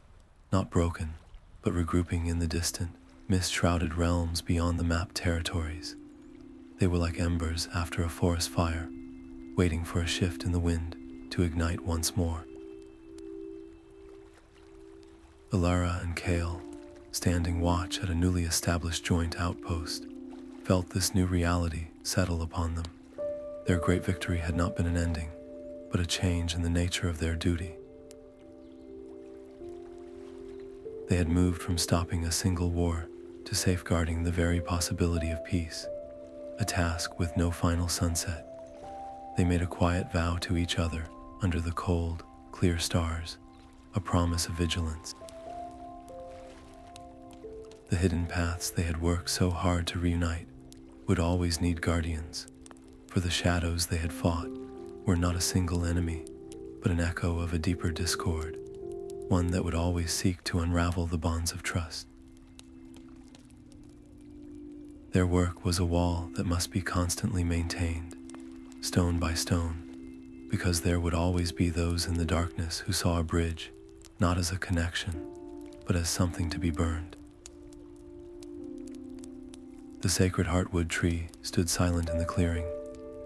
Speaker 1: not broken, but regrouping in the distant, mist-shrouded realms beyond the mapped territories. They were like embers after a forest fire, waiting for a shift in the wind to ignite once more. Elara and Kale, standing watch at a newly established joint outpost, felt this new reality settle upon them. Their great victory had not been an ending, but a change in the nature of their duty. They had moved from stopping a single war to safeguarding the very possibility of peace, a task with no final sunset. They made a quiet vow to each other under the cold, clear stars, a promise of vigilance. The hidden paths they had worked so hard to reunite would always need guardians, for the shadows they had fought were not a single enemy, but an echo of a deeper discord, one that would always seek to unravel the bonds of trust. Their work was a wall that must be constantly maintained, stone by stone, because there would always be those in the darkness who saw a bridge, not as a connection, but as something to be burned. The sacred Heartwood tree stood silent in the clearing,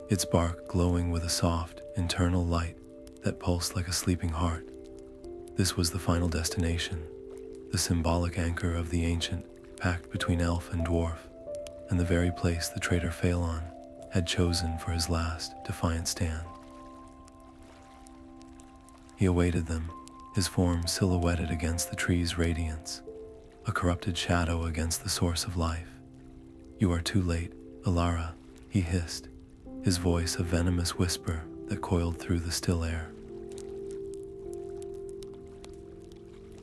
Speaker 1: its bark glowing with a soft, internal light that pulsed like a sleeping heart. This was the final destination, the symbolic anchor of the ancient pact between elf and dwarf, and the very place the traitor Phalan had chosen for his last defiant stand. He awaited them, his form silhouetted against the tree's radiance, a corrupted shadow against the source of life. "You are too late, Alara," he hissed, his voice a venomous whisper that coiled through the still air.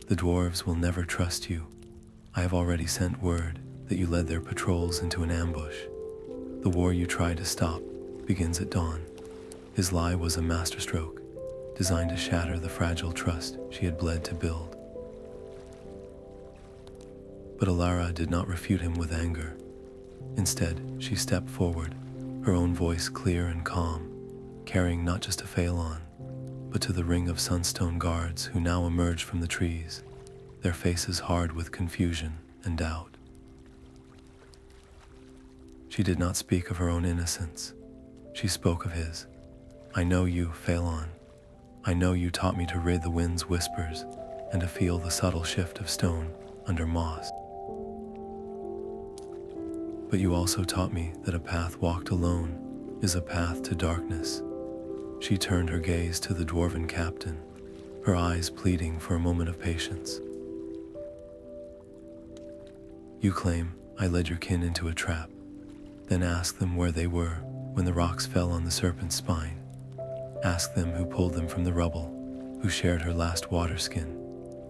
Speaker 1: "The dwarves will never trust you. I have already sent word that you led their patrols into an ambush. The war you tried to stop begins at dawn." His lie was a masterstroke, designed to shatter the fragile trust she had bled to build. But Alara did not refute him with anger. Instead, she stepped forward, her own voice clear and calm, carrying not just to Phalan, but to the ring of Sunstone guards who now emerged from the trees, their faces hard with confusion and doubt. She did not speak of her own innocence. She spoke of his. "I know you, Phalan. I know you taught me to rid the wind's whispers and to feel the subtle shift of stone under moss. But you also taught me that a path walked alone is a path to darkness." She turned her gaze to the Dwarven captain, her eyes pleading for a moment of patience. "You claim I led your kin into a trap, then ask them where they were when the rocks fell on the Serpent's spine. Ask them who pulled them from the rubble, who shared her last water skin,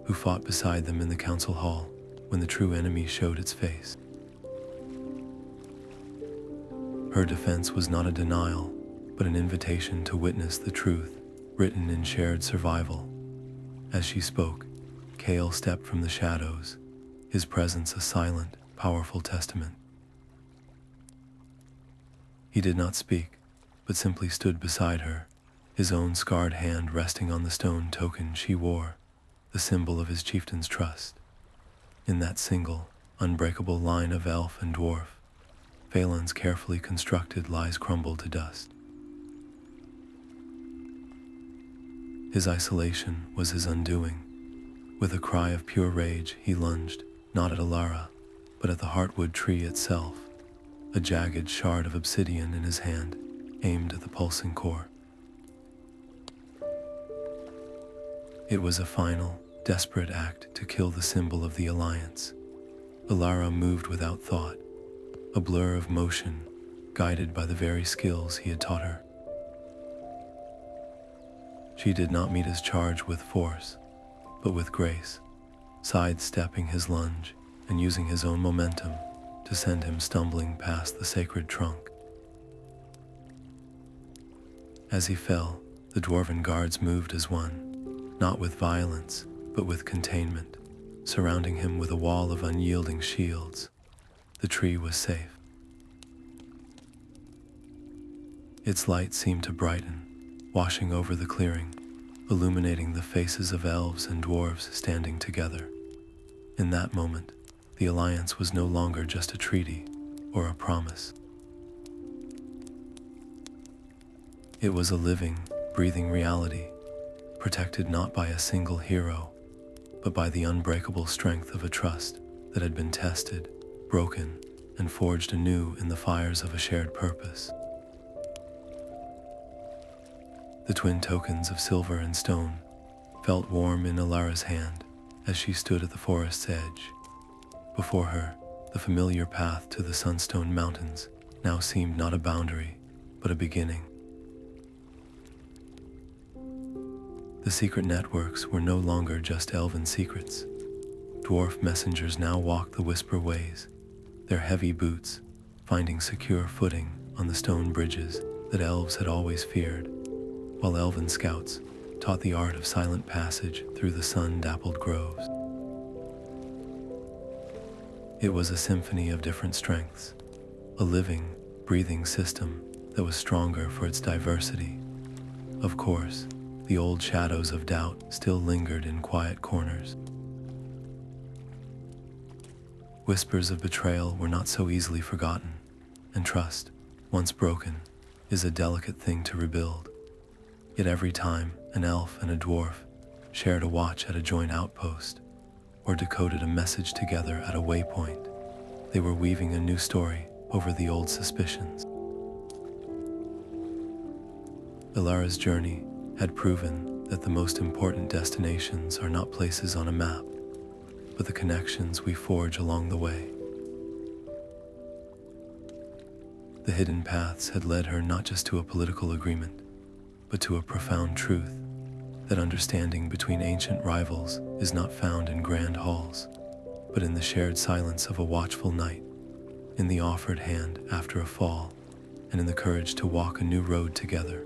Speaker 1: who fought beside them in the council hall when the true enemy showed its face." Her defense was not a denial, but an invitation to witness the truth written in shared survival. As she spoke, Kale stepped from the shadows, his presence a silent, powerful testament. He did not speak, but simply stood beside her, his own scarred hand resting on the stone token she wore, the symbol of his chieftain's trust. In that single, unbreakable line of elf and dwarf, Phalan's carefully constructed lies crumbled to dust. His isolation was his undoing. With a cry of pure rage, he lunged, not at Alara, but at the Heartwood tree itself, a jagged shard of obsidian in his hand, aimed at the pulsing core. It was a final, desperate act to kill the symbol of the Alliance. Alara moved without thought, a blur of motion, guided by the very skills he had taught her. She did not meet his charge with force, but with grace, sidestepping his lunge and using his own momentum to send him stumbling past the sacred trunk. As he fell, the Dwarven guards moved as one, not with violence, but with containment, surrounding him with a wall of unyielding shields. The tree was safe. Its light seemed to brighten, washing over the clearing, illuminating the faces of elves and dwarves standing together. In that moment, the alliance was no longer just a treaty or a promise. It was a living, breathing reality, protected not by a single hero, but by the unbreakable strength of a trust that had been tested, broken, and forged anew in the fires of a shared purpose. The twin tokens of silver and stone felt warm in Elara's hand as she stood at the forest's edge. Before her, the familiar path to the Sunstone mountains now seemed not a boundary, but a beginning. The secret networks were no longer just elven secrets. Dwarf messengers now walked the whisper ways, their heavy boots finding secure footing on the stone bridges that elves had always feared, while elven scouts taught the art of silent passage through the sun-dappled groves. It was a symphony of different strengths, a living, breathing system that was stronger for its diversity. Of course, the old shadows of doubt still lingered in quiet corners. Whispers of betrayal were not so easily forgotten, and trust, once broken, is a delicate thing to rebuild. Yet every time an elf and a dwarf shared a watch at a joint outpost, or decoded a message together at a waypoint, they were weaving a new story over the old suspicions. Elara's journey had proven that the most important destinations are not places on a map, but the connections we forge along the way. The hidden paths had led her not just to a political agreement, but to a profound truth, that understanding between ancient rivals is not found in grand halls, but in the shared silence of a watchful night, in the offered hand after a fall, and in the courage to walk a new road together.